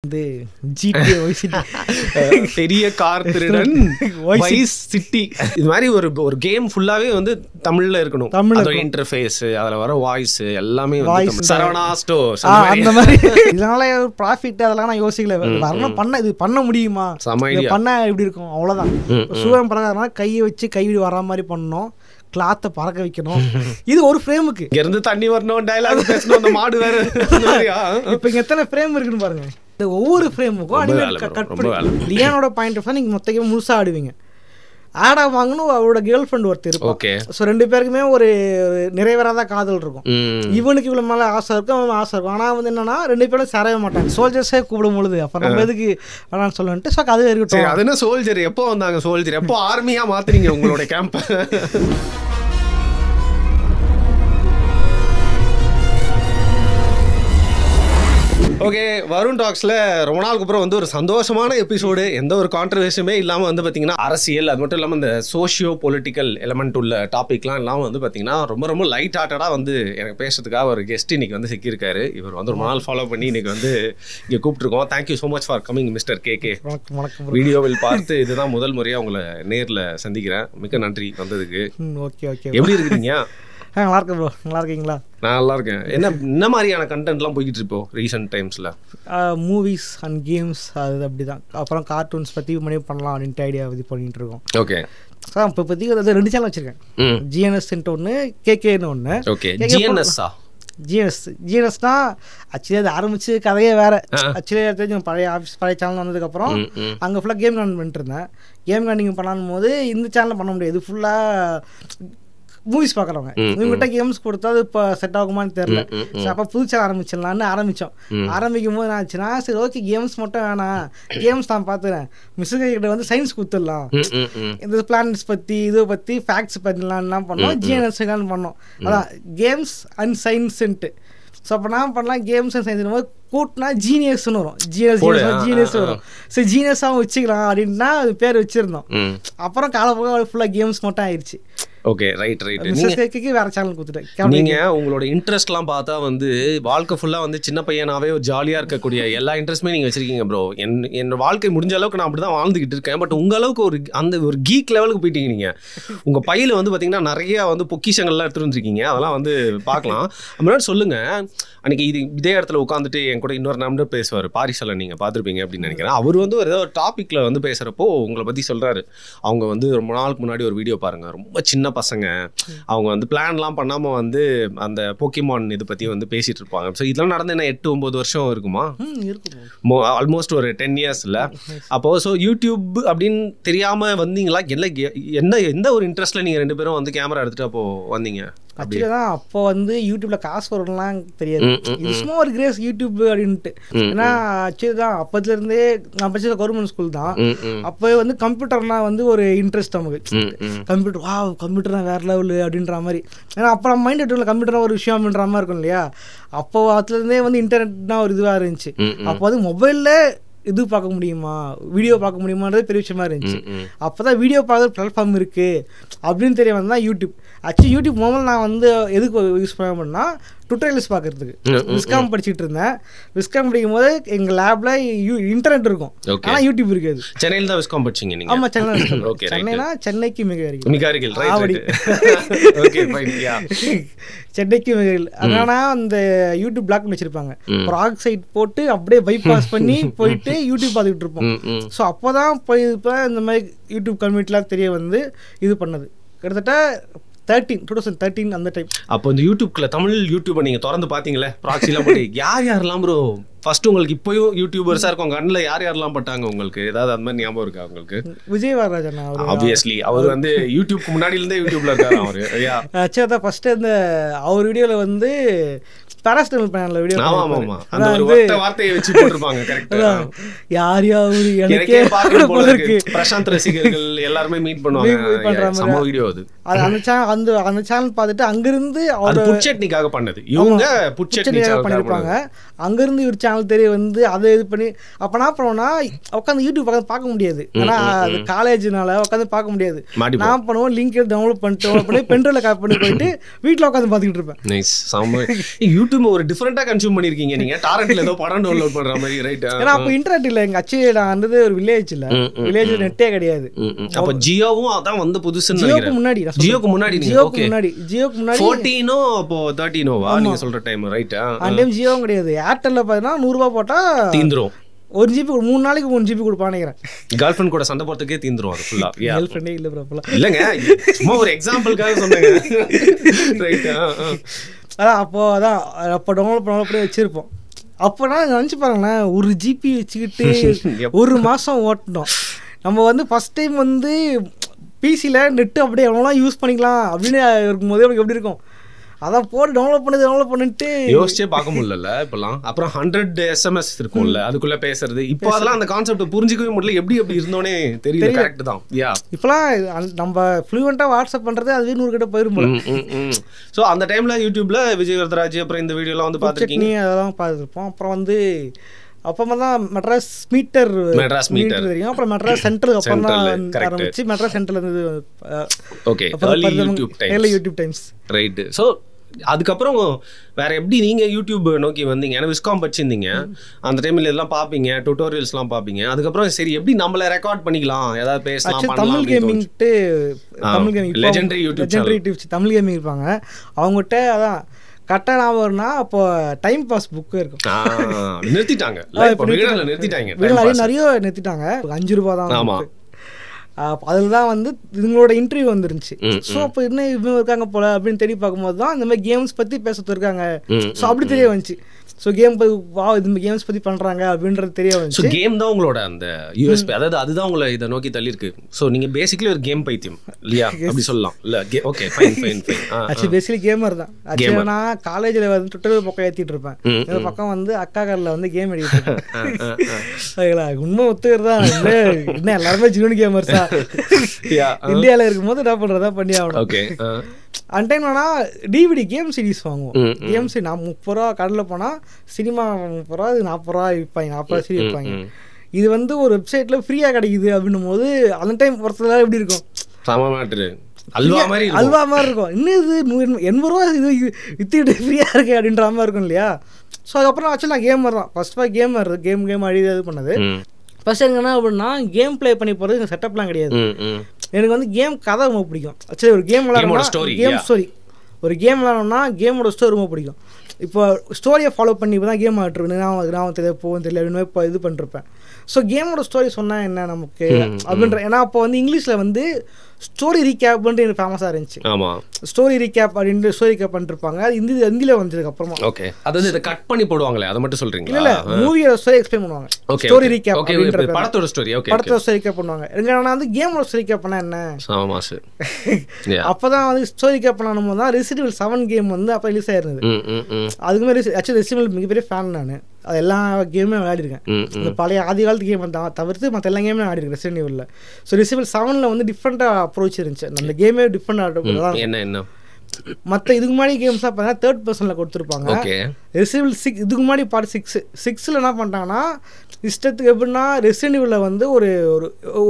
வந்து GTA Vice City பெரிய car திருடன் வைஸ் சிட்டி இது மாதிரி ஒரு கேம் ஃபுல்லாவே வந்து தமிழ்ல இருக்கணும். அதோட இன்டர்ஃபேஸ், அதுல வர வாய்ஸ் எல்லாமே வந்து சரவணா ஸ்டோர் அந்த மாதிரி. இதனால ப்ராஃபிட் அதெல்லாம் நான் யோசிக்கல. வரணும் பண்ண இது பண்ண முடியுமா, பண்ண எப்படி இருக்கும் அவ்வளவுதான். சூழம் பிரகாரம் கையை வச்சு கைவிடி வர மாதிரி பண்ணணும், கிளாத்தை பறக்க வைக்கணும். இது ஒரு ஃப்ரேமுக்கு இங்க இருந்து தண்ணி வரணும், டயலாக் பேசணும், அந்த மாடு வேற. இப்ப இங்க எத்தனை ஃப்ரேம் இருக்குன்னு பாருங்க. இந்த ஒவ்வொரு ஃப்ரேமுக்கும் அனிமேட் கட் பண்ணி லியானோட பாயிண்ட் ஆஃப் நீங்க மொத்தமே முழுசா ஆடுவீங்க. ஆடா வாங்கணும், அவரோட கேர்ள் ஃப்ரெண்ட் ஒருத்தர் இருப்பான். ஸோ ரெண்டு பேருக்குமே ஒரு நிறைவேறாத காதல் இருக்கும். இவனுக்கு இவ்வளவு மேலே ஆசை இருக்கும், அவன் ஆசை இருக்கும். ஆனால் வந்து என்னன்னா ரெண்டு பேரும் சேரவே மாட்டாங்க. சோல்ஜர்ஸே கூப்பிடும் பொழுது அப்போ நம்ம எதுக்கு வேணான்னு சொல்லிட்டு ஸோ அது இருக்கட்டும். அது என்ன சோல்ஜர் எப்போ வந்தாங்க? சோல்ஜர் எப்போ ஆர்மியா மாத்துறீங்க உங்களோட கேம்ப்? ஓகே, வருண் டாக்ஸில் ரொம்ப நாளுக்கு அப்புறம் வந்து ஒரு சந்தோஷமான எபிசோடு. எந்த ஒரு கான்ட்ரவர்சியுமே இல்லாமல் வந்து பார்த்தீங்கன்னா அரசியல், அது மட்டும் இல்லாமல் இந்த சோஷியோ பொலிட்டிக்கல் எலமெண்ட் உள்ள டாபிக்லாம் இல்லாமல் வந்து பார்த்தீங்கன்னா ரொம்ப லைட் ஹார்ட்டடாக வந்து எனக்கு பேசுறதுக்காக ஒரு கெஸ்ட் இன்னைக்கு வந்து சிக்கியிருக்காரு. இவர் வந்து ரொம்ப நாள் ஃபாலோ பண்ணி இன்னைக்கு வந்து இங்கே கூப்பிட்டுருக்கோம். Thank you so much for coming mister KK. வீடியோவில் பார்த்து இதுதான் முதல் முறையாக உங்களை நேரில் சந்திக்கிறேன். மிக்க நன்றி வந்ததுக்கு. ஓகே ஓகே, எப்படி இருக்கிறீங்க? நல்லா இருக்கேன் ப்ரோ. நல்லா இருக்கீங்களா? நான் நல்லா இருக்கேன். என்ன மாதிரியான கண்டென்ட்லாம் போய்கிட்டு இருப்போம் ரீசெண்ட் டைம்ஸில்? மூவிஸ் அண்ட் கேம்ஸ் அது அப்படி தான். அப்புறம் கார்ட்டூன்ஸ் பற்றி மணி பண்ணலாம் அப்படின்ட்டு ஐடியா இது பண்ணிகிட்டு இருக்கோம். ஓகே சார், இப்போ பற்றி அது 2 சேனல் வச்சுருக்கேன். ஜிஎன்எஸ்ன்ட்டு ஒன்று, கேகேன்னு ஒன்று. ஓகே, ஜிஎன்எஸ்ஸா? ஜிஎன்எஸ்னா ஆக்சுவலி அது ஆரம்பிச்சு கதையே வேற. ஆக்சுவலி தெரிஞ்சு பழைய சேனல் வந்ததுக்கப்புறம் அங்கே ஃபுல்லாக கேம் ரன் பண்ணிட்டு இருந்தேன். கேம் ரன்னிங் பண்ணாலும் போது இந்த சேனலில் பண்ண முடியாது. ஃபுல்லாக மூவிஸ் பார்க்குறவங்க இவங்ககிட்ட கேம்ஸ் கொடுத்தா அது இப்போ செட் ஆகுமான்னு தெரியல. அப்போ புதுச்சாக ஆரம்பிச்சிடலான்னு ஆரம்பிக்கும் போது என்ன ஆச்சுன்னா, சரி ஓகே கேம்ஸ் மட்டும் வேணாம், கேம்ஸ் நான் பார்த்துறேன், மிஸ்ஸுங்க கிட்ட வந்து சயின்ஸ் கொடுத்துடலாம், இந்த பிளானட்ஸ் பற்றி இதை பற்றி ஃபேக்ட்ஸ் பற்றிலாம் பண்ணோம். ஜிஎன்எஸ்கான்னு பண்ணோம். அதான் கேம்ஸ் அண்ட் சயின்ஸுன்ட்டு. ஸோ அப்போ நான் பண்ணலாம் கேம்ஸ் அண்ட் சயின்ஸ் போது கூட்டினா ஜீனியஸ்ன்னு வரும். ஜீனியஸ் வரும். சரி ஜீனியஸாகவும் வச்சுக்கலாம் அப்படின்னா அது பேர் வச்சுருந்தோம். அப்புறம் காலப்போக்க ஃபுல்லாக கேம்ஸ் மட்டும் ஆயிடுச்சு. Okay, right. வேற சேனல் கொடுத்துட்டேன். நீங்க உங்களோட இன்ட்ரெஸ்ட்லாம் பார்த்தா வந்து வாழ்க்கை ஃபுல்லா வந்து சின்ன பையனாவே ஒரு ஜாலியா இருக்கக்கூடிய எல்லா இன்ட்ரெஸ்ட்மே நீங்க வச்சிருக்கீங்க ப்ரோ. என் வாழ்க்கை முடிஞ்ச அளவுக்கு நான் அப்படிதான் வாழ்ந்துகிட்டு இருக்கேன். பட் உங்க அளவுக்கு ஒரு கீக் லெவலுக்கு போயிட்டீங்க நீங்க. உங்க பையில வந்து பாத்தீங்கன்னா நிறைய வந்து பொக்கிஷங்கள்லாம் எடுத்துட்டு வந்துருக்கீங்க. அதெல்லாம் வந்து பார்க்கலாம். முன்னாடி சொல்லுங்க, அன்னைக்கு இதே இடத்துல உட்காந்துட்டு என் கூட இன்னொரு நம்பர் பேசுவார், பாரிசாலன், நீங்க பார்த்துருப்பீங்க அப்படின்னு நினைக்கிறேன். அவர் வந்து ஏதோ ஒரு டாபிக்ல வந்து பேசுறப்போ உங்களை பத்தி சொல்றாரு. அவங்க வந்து ரொம்ப நாளுக்கு முன்னாடி ஒரு வீடியோ பாருங்க, ரொம்ப சின்ன பசங்க, அவங்க வந்து பிளான்லாம் பண்ணாம வந்து அந்த போக்கிமான் இது பத்தி வந்து பேசிட்டு இருப்பாங்க. ஸோ இதெல்லாம் நடந்து என்ன 8-9 வருஷம் இருக்குமா? ஆல்மோஸ்ட் ஒரு 10 years இல்ல. அப்போ ஸோ யூடியூப் அப்படின்னு தெரியாம வந்தீங்களா? எந்த ஒரு இன்ட்ரெஸ்ட்ல நீங்க 2 பேரும் வந்து கேமரா எடுத்துட்டு அப்போ வந்தீங்க? ஆக்சுவலி தான் அப்போ வந்து யூடியூப்ல காசு வரலாம் தெரியாது. இது சும்மா ஒரு கிரேஸ் யூடியூப் அப்படின்ட்டு. ஏன்னா ஆக்சுவலி தான் அப்பத்துல இருந்தே நான் படிச்சது கவர்மெண்ட் ஸ்கூல் தான். அப்போ வந்து கம்ப்யூட்டர்லாம் வந்து ஒரு இன்ட்ரெஸ்ட் நமக்கு. கம்ப்யூட்டர்னா வேற லெவலு அப்படின்ற மாதிரி. ஏன்னா அப்போ நம்ம மைண்ட் எடுக்கல கம்ப்யூட்டர் ஒரு விஷயம் அப்படின்ற மாதிரி இருக்கும் இல்லையா. அப்போ அதுல இருந்தே வந்து இன்டர்நெட்னா ஒரு இதுவாக இருந்துச்சு. அப்போ வந்து மொபைல்ல இது பார்க்க முடியுமா, வீடியோ பார்க்க முடியுமான்றது பெரிய விஷயமா இருந்துச்சு. அப்போதான் வீடியோ பார்க்குற பிளாட்ஃபார்ம் இருக்கு அப்படின்னு தெரிய வந்தா யூடியூப். ஆக்சுவலி யூடியூப் மொபைல் நான் வந்து எதுக்கு யூஸ் பண்ண டுட்டோரியல்ஸ் பார்க்கறதுக்கு. விஸ்காம் படிச்சுட்டு இருந்தேன். விஸ்காம் படிக்கும் போது எங்க லேப்ல இன்டர்நெட் இருக்கும், ஆனால் யூடியூப் இருக்காது. சென்னையில் தான் விஸ்காம் படிச்சீங்க நீங்க? ஆமா, சென்னைனா சென்னைக்கு மிக அருகில். சென்னைக்கு மிக அருகில். அதனால அந்த யூடியூப் பிளாக் வச்சிருப்பாங்க. ப்ராக் சைட் போட்டு அப்படியே பைபாஸ் பண்ணி போயிட்டு யூடியூப் பார்த்துக்கிட்டு இருப்போம். ஸோ அப்போதான் போய் இந்த மாதிரி யூடியூப் கம்யூனிட்டிலாம் தெரிய வந்து இது பண்ணது. கிட்டத்தட்ட 2013 அந்த டைம். அப்போ இந்த யூடியூப்ல தமிழ் யூடியூப்பை நீங்க திறந்து பாத்தீங்களே, ப்ராக்ஸிலாம் போட்டு யாரெல்லாம் ப்ரோ ஃபர்ஸ்ட் உங்களுக்கு இப்போயும் யூடியூபர்ஸா இருக்கும் கண்ணில் யாரெல்லாம் பட்டாங்க உங்களுக்கு? ஏதாவது அந்த மாதிரி ஞாபகம் இருக்கா உங்களுக்கு? விஜய் வரராஜன். ஆப்வியஸ்லி அவர் வந்து யூடியூப்க்கு முன்னாடில இருந்தே யூடியூப்ல இருக்காரு அவரு. ஆக்சுவலா தான் ஃபர்ஸ்ட் இந்த அவர் வீடியோல வந்து பேராஸ்டமல் பேனல்ல வீடியோ. ஆமா, அந்த ஒரு வார்த்தையை வச்சு போட்டுருப்பாங்க. கரெக்ட்டா. யார் எனக்கே பார்க்க போல இருக்கு. பிரசாந்த் ரசிகர்கள் எல்லாரும் மீட் பண்ணுவாங்க. சம வீடியோ அது. அந்த சேனல் பார்த்துட்டு அங்கிருந்து அவர் புட்சட்னிக்காக பண்ணது. இவங்க புட்சட்னிக்காக பண்ணிருப்பாங்க. அங்கிருந்து இவர் சேனல் தெரிய வந்து அதை இது பண்ணி அப்போ என்ன பண்ணுவோம்னா உட்காந்து யூடியூப் பார்க்க முடியாது. ஏன்னா அது காலேஜ்னால உட்காந்து பார்க்க முடியாது. நான் பண்ணுவோம் லிங்க் டவுன்லோட் பண்ணிட்டு பென்ட்ரைவ்ல காப்பி பண்ணி போயிட்டு வீட்டில் உட்காந்து பார்த்துக்கிட்டு இருப்பேன். யூடியூப் ஒரு டிஃபரெண்டா கன்சியூம் பண்ணிருக்கீங்க நீங்க. டாரண்ட்ல ஏதோ படம் டவுன்லோட் பண்ற மாதிரி, ரைட்? ஏன்னா அப்போ இன்டர்நெட் இல்ல, எங்க அச்சு நான் வந்தது ஒரு வில்லேஜ் இல்ல, வில்லேஜ்ல நெட்டே கிடையாது. அப்ப ஜியோவும் அதான் வந்து புதுசுன்னு ஜியோக்கு முன்னாடி, ஜியோக்கு முன்னாடி, ஜியோக்கு முன்னாடி, ஜியோக்கு முன்னாடி 14 அப்போ 13 நீங்க சொல்ற டைம், ரைட்? அந்த டைம் ஜியோவும் கிடையாது. ஏர்டெல்ல பார்த்தீங்கன்னா 100 ரூபாய் போட்டா தீந்துரும். 1 GB 3 நாளைக்கு 3 GB கொடுப்பான்னு நினைக்கிறேன். கேர்ள் ஃப்ரெண்ட் கூட சண்டை போறதுக்கே தீந்துரும் அது ஃபுல்லா. கேர்ள் ஃப்ரெண்டே இல்ல ப்ரோ அப்பலாம். இல்லங்க, சும்மா ஒரு எக்ஸாம்பிளுக்காக சொன்னேங்க. ரைட். அதான் அப்போ டவுன்லோட் பண்ணி வச்சிருப்போம். அப்போனா நினச்சி பாருங்களேன், 1 GB வச்சுக்கிட்டு 1 மாதம் ஓட்டணும். நம்ம வந்து ஃபஸ்ட் டைம் வந்து பிசியில் நெட்டு அப்படியே எவ்வளோலாம் யூஸ் பண்ணிக்கலாம் அப்படின்னு இருக்கும்போது எனக்கு எப்படி இருக்கும். அதான் போட்டு டவுன்லோட் பண்ணிட்டு யோசிச்சே பார்க்க முடியல இப்பெல்லாம். அப்புறம் 100 SMS இருக்கும்ல, அதுக்குள்ள பேசுறது. இப்போ அதெல்லாம் அந்த கான்செப்ட் புரிஞ்சிக்கவே முடியல. எப்படி இருந்தோனே தெரியல. கரெக்ட் தான். இப்பெல்லாம் நம்ம ஃப்ளூவெண்டா வாட்ஸ்அப் பண்றது அதுவே 100 கிட்ட போயிரும் போல. ஸோ அந்த டைம்ல யூடியூப்ல விஜய் வரதராஜ் அப்புறம் இந்த வீடியோலாம் வந்து பார்த்துருக்கீங்க. அதெல்லாம் பார்த்துருப்போம். அப்புறம் வந்து அப்பமா தான் மெட்ராஸ் மீட்டர் தெரியும். அப்புறம் மெட்ராஸ் சென்ட்ரல் அப்புறம் தான் ஆரம்பிச்சு மெட்ராஸ் சென்ட்ரல் இருந்து okay YouTube times, right. So அதுக்கப்புறம் வேற எப்படி நீங்க யூடியூப் நோக்கி வந்தீங்க? ஏன்னா விஸ்காம் படிச்சிருந்தீங்க அந்த டைம்ல எல்லாம் பார்ப்பீங்க, டுட்டோரியல்ஸ்லாம் பார்ப்பீங்க. அதுக்கப்புறம் சரி எப்படி நம்மள ரெக்கார்ட் பண்ணிக்கலாம், ஏதாவது பேசலாம். Tamil gaming legendary YouTube Tamil gaming இருப்பாங்க அவங்ககிட்ட. அதான் கரெக்டாக நான் வரும்னா அப்போ டைம் பாஸ் புக்கு இருக்கும். நிறுத்திட்டாங்க, நிறைய நிறுத்திட்டாங்க. 5 ரூபா தான். அதில் தான் வந்து இவங்களோட இன்டர்வியூ வந்துருந்துச்சு. ஸோ அப்போ என்ன இவங்க இருக்காங்க போல அப்படின்னு தேடி பார்க்கும்போது தான் இந்த மாதிரி கேம்ஸ் பற்றி பேசுறது இருக்காங்க. ஸோ அப்படி தெரிய வந்துச்சு. ஸோ கேம் இது கேம்ஸ் பற்றி பண்ணுறாங்க அப்படின்றது தெரிய வந்துச்சு. ஸோ கேம் தான் உங்களோட அந்த யூஎஸ்பி, அதாவது அதுதான் உங்களை இதை நோக்கி தள்ளிருக்கு. ஸோ நீங்கள் பேசிக்கலி ஒரு கேம் பைத்தியம் இல்லையா, அப்படி சொல்லலாம். இல்லை okay fine. Actually basically gamer தான். ஆக்சுவலி நான் காலேஜில் வந்து ட்விட்டர் பக்கம் ஏற்றிட்டு இருப்பேன். இந்த பக்கம் வந்து அக்கா காரில் வந்து கேம் எடுத்துட்டு இருப்பேன். உண்மை ஒத்துக்கிறதா இன்னும் எல்லாருமே ஜூன் கேமர்ஸா இந்தியாவில் இருக்கும்போது என்ன பண்ணுறதா பண்ணி ஆகணும். ஓகே. அந்த டைம் ஆனால் டிவிடி கேம் சீரிஸ் வாங்குவோம். கேம் சீரி நான் 30 ரூபா கடையில் போனால் சினிமா 30 ரூபா, இது 40 ரூபா விற்பாங்க, 40 ரூபா சீரி விற்பாங்க. இது வந்து ஒரு வெப்சைட்டில் ஃப்ரீயாக கிடைக்குது அப்படின்னும் போது அந்த டைம் ஒருத்தர் எப்படி இருக்கும், அல்வா மாதிரி இருக்கும். இன்னும் இது 80 ரூபா இது வித்துக்கிட்டு ஃப்ரீயாக இருக்கு அப்படின்ற மாதிரி இருக்கும் இல்லையா. ஸோ அதுக்கப்புறம் ஆக்சுவலி நான் கேமர் தான். ஃபர்ஸ்ட் கேம் அழிது இது பண்ணது. ஃபர்ஸ்ட் எனக்கு என்ன அப்படின்னா கேம் ப்ளே பண்ணி போகிறது எங்கள் செட்டப்லாம் கிடையாது. எனக்கு வந்து கேம் கதை ரொம்ப பிடிக்கும். ஆக்சுவலி ஒரு கேம் விளாடணும்னா ஒரு கேம் விளாடணும்னா கேமோட ஸ்டோரி ரொம்ப பிடிக்கும். இப்போ ஸ்டோரியை ஃபாலோ பண்ணி இப்போ தான் கேம் ஆட்டுருவேன். நான் தெரியல போகும் தெரியல அப்படின்னு இப்போ இது பண்ணிருப்பேன். ஸோ கேமோட ஸ்டோரி சொன்னால் என்ன நமக்கு அப்படின்ற. ஏன்னா அப்போ வந்து இங்கிலீஷில் வந்து ஸ்டோரி ரீகேப்ன்ட்டு எனக்கு ஃபேமஸாக இருந்துச்சு. ஆமாம், ஸ்டோரி ரீகேப் அப்படின்ட்டு ஸ்டோரி ரீகேப் பண்ணிருப்பாங்க. அது ஹிந்தியில் வந்ததுக்கு அப்புறமா ஓகே. அதாவது இதை கட் பண்ணி போடுவாங்களே, அதை மட்டும் சொல்றீங்க? இல்லை மூவியோட ஸ்டோரி எக்ஸ்பிளைன் பண்ணுவாங்க. ஸ்டோரி ரீகேப் அப்படின்ற படத்தோட ஸ்டோரி. ஓகே, படத்தோட ஸ்டோரி ரீகேப் பண்ணுவாங்க. நான் வந்து கேமோட ஸ்டோரி ரீகேப் பண்ணா என்ன அப்பதான் வந்து ஸ்டோரி ரீகேப் பண்ணும்போது தான் ரெசிடென்ட் ஈவில் 7 கேம் வந்து அப்போ ரிலீஸ் ஆயிருந்தது. அதுக்கு மாதிரி ஆக்சுவலி ரெசிடென்ட் ஈவில் மிகப்பெரிய ஃபேன் நான். அது எல்லா கேமுமே விளையாடிருக்கேன். இந்த பழைய ஆதி காலத்து கேம் தவிர்த்து மற்ற எல்லா கேமும் விளையாடிருக்கேன் ரெசிடென்ட் ஈவில்ல. ஸோ ரெசிடென்ட் ஈவில் 7ல் வந்து டிஃப்ரெண்டாக அப்ரோச் இருந்துச்சு. அந்த கேமே டிஃப்ரெண்டாக என்ன மற்ற இதுக்கு முன்னாடி கேம்ஸ்லாம் பார்த்தீங்கன்னா 3rd பர்சனில் கொடுத்துருப்பாங்க. ரெசிடென்ட் ஈவில் 6 இதுக்கு முன்னாடி பார்ட் 6ல் என்ன பண்ணிட்டாங்கன்னா இஷ்டத்துக்கு எப்படின்னா ரெசிடென்ட் ஈவில்ல வந்து ஒரு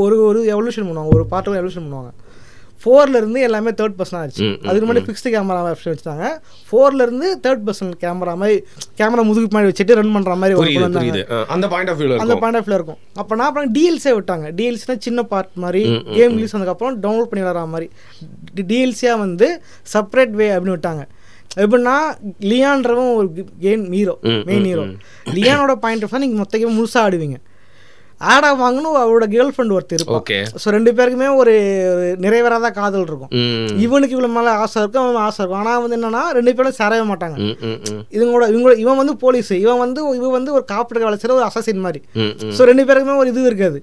ஒரு எவல்யூஷன் பண்ணுவாங்க, ஒரு பார்ட் எவல்யூஷன் பண்ணுவாங்க. 4லேருந்து எல்லாமே 3rd பர்சனாக ஆச்சு. அதுக்கு முன்னாடி ஃபிக்ஸ்டு கேமரா ஆப்ஷன் வச்சுட்டாங்க. 4லேருந்து 3rd பர்சன் கேமரா மாதிரி கேமரா முதுகு மாதிரி வச்சுட்டு ரன் பண்ணுற மாதிரி அந்த பாயிண்ட் ஆஃப் வியூவில் இருக்கும். அப்போ நான் அப்புறம் டிஎல்சியாக விட்டாங்க. டிஎல்சினா சின்ன பார்ட் மாதிரி கேம் ரிலீஸ் வந்ததுக்கப்புறம் டவுன்லோட் பண்ணி விளாட்ற மாதிரி டிஎல்சியாக வந்து செப்பரேட் வே அப்படின்னு விட்டாங்க. எப்படின்னா லியான்றவன் ஒரு கேம் மெயின் ஹீரோ. லியானோட பாயிண்ட் ஆஃப் தான் நீங்கள் மொத்த கேம் முழுசாக ஆடுவீங்க. ஆடாக வாங்கணும் அவரோட கேர்ள் ஃப்ரெண்ட் ஒருத்தர் இருக்கும். ஸோ 2 பேருக்குமே ஒரு நிறைவேறாத காதல் இருக்கும். இவனுக்கு இவ்வளோ மேலே ஆசை இருக்கும், அவன் ஆசை இருக்கும். ஆனால் வந்து என்னன்னா 2 பேரும் சேரவே மாட்டாங்க. இவன் வந்து போலீஸ், இவன் வந்து ஒரு காப்பீடு வேலை செய்கிற ஒரு அசாசின் மாதிரி. ஸோ 2 பேருக்குமே ஒரு இது இருக்காது.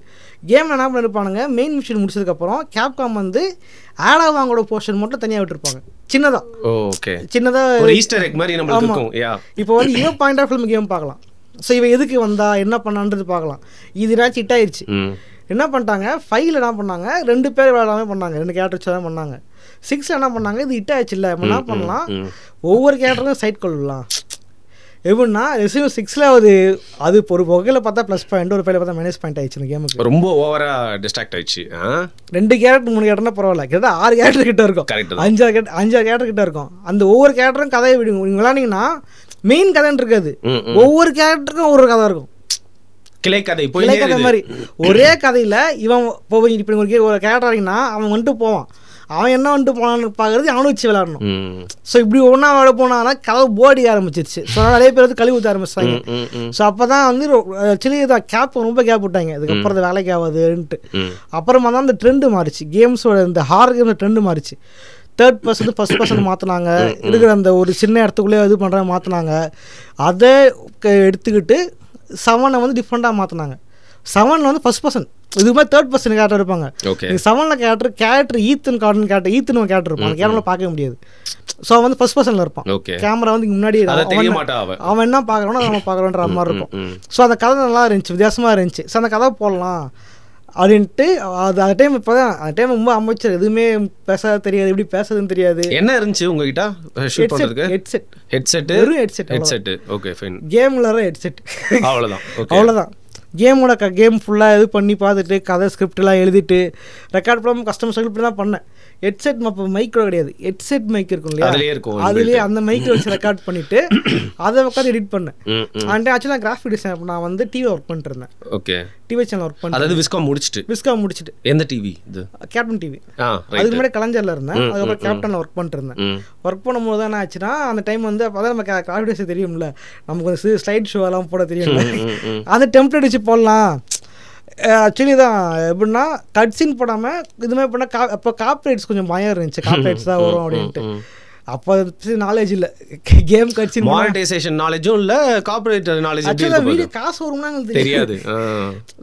கேம் என்ன பண்ணிருப்பானுங்க, மெயின் மிஷன் முடிச்சதுக்கப்புறம் கேப்காம் வந்து ஆடாக வாங்கோட போர்ஷன் மட்டும் தனியாக விட்டுருப்பாங்க. சின்னதாக இப்போ வந்து இவன் பாயிண்ட் ஆஃப் வியூ கேம் பார்க்கலாம். ஸோ இவன் எதுக்கு வந்தா என்ன பண்ணான்றது பார்க்கலாம். இது ஏதாச்சும் ஹிட் ஆயிடுச்சு. என்ன பண்ணிட்டாங்க 5ல் என்ன பண்ணாங்க 2 பேர் விளையாடாமே பண்ணாங்க, 2 கேரக்டர் வச்சு தான் பண்ணாங்க. 6ல் என்ன பண்ணாங்க இது ஹிட் ஆயிடுச்சு இல்லை என்ன பண்ணலாம் ஒவ்வொரு கேரக்டருக்கும் சைட் கொள்ளலாம். எப்படின்னா ரெசிவ் 6ல் அது ஒரு வகையில் பார்த்தா ப்ளஸ் பாயிண்ட், ஒரு பையில பார்த்தா மைனஸ் பாயிண்ட் ஆயிடுச்சு. இந்த கேமுக்கு ரொம்ப ஓவரா டிஸ்ட்ராக்ட் ஆயிடுச்சு. 2 கேரக்டர் 3 கேரக்டர்னா பரவாயில்ல, கிட்ட 6 கேரக்டர் கிட்ட இருக்கும், 5 கேரக்டர் கிட்ட இருக்கும். அந்த ஒவ்வொரு கேரக்டரும் கதையை விடுங்க. நீங்கள் விளாண்டிங்கன்னா மெயின் கதைன்னு இருக்காது, ஒவ்வொரு கேரக்டருக்கும் ஒவ்வொரு கதை இருக்கும், கிளை கதை மாதிரி. ஒரே கதையில் இவன் இப்போ ஒரு கேரக்டர் ஆகிங்கன்னா அவன் வந்துட்டு போவான், அவன் என்ன வந்துட்டு போனான்னு பார்க்கறது அவனை வச்சு விளையாடணும். ஸோ இப்படி ஒன்றா விளையாட போனான்னா கதை போடி ஆரம்பிச்சிருச்சு. ஸோ நிறைய பேர் வந்து கழுவி ஊற்ற ஆரம்பிச்சிட்டாங்க. ஸோ அப்போ தான் வந்து ஆக்சுவலி இதை கேப் ரொம்ப கேப் விட்டாங்க, அதுக்கப்புறம் அது வேலைக்கு ஆகாதுன்ட்டு. அப்புறமா தான் இந்த ட்ரெண்டு மாறிச்சு, கேம்ஸோட இந்த ஹாரர் கேம் ட்ரெண்டு மாறிச்சு. தேர்ட் பர்சன் ஃபர்ஸ்ட் பர்சன் மாற்றினாங்க, இருக்கிற அந்த ஒரு சின்ன இடத்துக்குள்ளே இது பண்ணுற மாற்றினாங்க. அதை எடுத்துக்கிட்டு 7 வந்து டிஃப்ரெண்ட்டாக மாற்றினாங்க. 7 வந்து ஃபர்ஸ்ட் பர்சன், இது மாதிரி தேர்ட் பர்சன் கேரக்டர் இருப்பாங்க. 7 character Ethan garden character, Ethan character இருப்பான், அந்த கேரக்டர் பார்க்க முடியாது. ஸோ அவன் வந்து ஃபர்ஸ்ட் பர்சனில் இருப்பான், கேமரா வந்து முன்னாடி அவன் என்ன பார்க்குறானோ அவன் பார்க்குறோன்ற மாதிரி இருக்கும். ஸோ அந்த கதை நல்லா இருந்துச்சு, வித்தியாசமாக இருந்துச்சு. ஸோ அந்த கதை போடலாம் அப்படின்ட்டு அது அந்த டைம். இப்போ தான் அந்த டைம் ரொம்ப அமைச்சர், எதுவுமே பேச தெரியாது, எப்படி பேசுறதுன்னு தெரியாது. என்ன இருந்துச்சு உங்ககிட்ட? ஹெட்செட், வெறும் ஹெட்செட். Okay fine. கேம்ல ஹெட்செட், அவ்வளோதான். கேம் ஃபுல்லாக இது பண்ணி பார்த்துட்டு கதை ஸ்கிரிப்ட்லாம் எழுதிட்டு ரெக்கார்ட் பண்ணாமல் கஸ்டமர் சர்வீஸ் தான் பண்ணேன். ஹெட்செட் மைக்ரோ கிடையாது, ஹெட்செட் மைக் இருக்கும் இல்லையா, அதுலேயே அந்த மைக்கை வச்சு ரெக்கார்ட் பண்ணிட்டு அதை உட்காந்து எடிட் பண்ணேன். அண்ட் ஆக்சுவலாக கிராஃபிக் டிசைன் நான் வந்து டிவி ஒர்க் பண்ணிட்டு இருந்தேன். ஓகே, டிவி சேனல் ஒர்க் பண்ணேன். அதாவது விஸ்காம் முடிச்சிட்டு. எந்த டிவி இது? Captain TV. அதுக்கு முன்னாடி கலைஞர்ல இருந்தேன், அதுக்கப்புறம் கேப்டன்ல ஒர்க் பண்ணிட்டு இருந்தேன். ஒர்க் பண்ணும்போது தான் என்ன ஆச்சுன்னா, அந்த டைம் வந்து அப்போ தான் நம்ம கிராஃபிக் டிசைன் தெரியும்ல, நமக்கு வந்து ஸ்லைட் ஷோ எல்லாம் போட தெரியும்ல, அந்த டெம்ப்ளேட் வச்சு போடலாம். ஆக்சுவலி தான் எப்படின்னா கட்சின் போடாமல் இதுமாதிரி பண்ணால் அப்போ காப்பிரைட்ஸ் கொஞ்சம் பயம் இருந்துச்சு, காப்பிரைட்ஸ் தான் வரும் அப்படின்ட்டு. அப்போ நாலேஜ் இல்லை, கேம் கட்சி மானிட்டைசேஷன் நாலேஜும் இல்லை, கார்ப்பரேட் நாலேஜ். ஆக்சுவலாக வீடியோ காசு வரும்னா தெரியாது,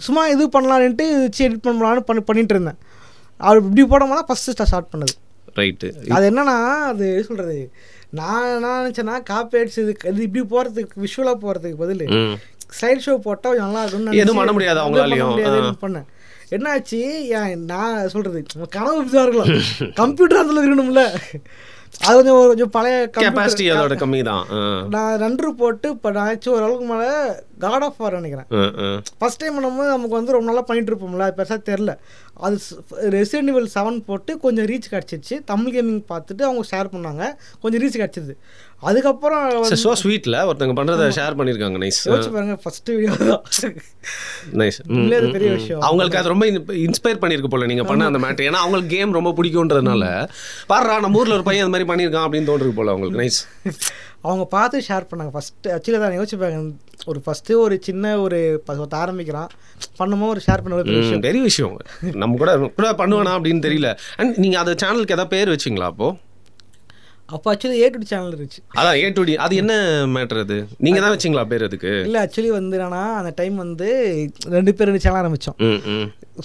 சும்மா இது பண்ணலான்ட்டு வச்சு எடிட் பண்ணலான்னு பண்ணிட்டு இருந்தேன். அது இப்படி போடாமல் ஃபஸ்ட்டு ஸ்டார்ட் பண்ணது. ரைட்டு. அது என்னன்னா, அது சொல்கிறது, நான் என்ன நினச்சேன்னா காப்பிரைட்ஸ் இது இப்படி போகிறதுக்கு விஷுவலாக போகிறதுக்கு பதில் ஸ்லைட் ஷோ போட்டால் கொஞ்சம் நல்லா இருக்கும்னு எதுவும் பண்ண முடியாது அவங்களாலையும் பண்ணேன். என்னாச்சு, நான் சொல்கிறது கனவு இப்படிதான் இருக்கலாம், கம்ப்யூட்டர் அதில் இருக்கணும்ல, அது கொஞ்சம் பழைய கெப்பாசிட்டி அதோட கம்மி தான். நான் 2 போட்டு இப்போ நான் ஓரளவுக்கு மேலே காட் ஆஃப் வார் நினைக்கிறேன். ஃபர்ஸ்ட் டைம் பண்ணும்போது நமக்கு வந்து ரொம்ப நல்லா பண்ணிட்டு இருப்போம்ல, அது பெருசாக தெரில. அது ரெசிடென்ட் ஈவில் 7 போட்டு கொஞ்சம் ரீச் கிடச்சிச்சு, தமிழ் கேமிங் பார்த்துட்டு அவங்க ஷேர் பண்ணாங்க, கொஞ்சம் ரீச் கிடச்சிது. அதுக்கப்புறம் ஸோ ஸ்வீட்டில் ஒருத்தங்க பண்ணுறதை ஷேர் பண்ணியிருக்காங்க. நைஸ். யோசிச்சு பாருங்க, ஃபர்ஸ்ட் வீடியோ தான். நைஸ். அது பெரிய விஷயம். அவங்களுக்கு அது ரொம்ப இன்ஸ்பயர் பண்ணியிருக்கு போல நீங்கள் பண்ண அந்த மேட்ரு. ஏன்னா அவங்களுக்கு கேம் ரொம்ப பிடிக்குன்றதுனால பாடுறா நம்ம ஊரில் ஒரு பையன் அந்த மாதிரி பண்ணியிருக்கான் அப்படின்னு தோன்றிருக்கு போல அவங்களுக்கு. நைஸ். அவங்க பார்த்து ஷேர் பண்ணாங்க. ஃபஸ்ட்டு ஆக்சுவலி தான் யோசிப்பாங்க, ஒரு ஃபஸ்ட்டு ஒரு சின்ன ஒரு ஆரம்பிக்கிறான் பண்ணும்போது ஒரு ஷேர் பண்ண விஷயம், பெரிய விஷயம். நம்ம கூட பண்ணுவேனா அப்படின்னு தெரியல. அண்ட் நீங்கள் அந்த சேனலுக்கு எதாவது பேர் வச்சிங்களா அப்போ ஆக்சுவலி A2D சேனல் இருந்துச்சு. அதான் A2D. அது என்ன மேட்டர்? அது நீங்கள் தான் வச்சிங்களா பேர் அதுக்கு? இல்லை, ஆக்சுவலி வந்து என்னன்னா அந்த டைம் வந்து 2 பேர் 2 சேனல் ஆரம்பித்தோம்.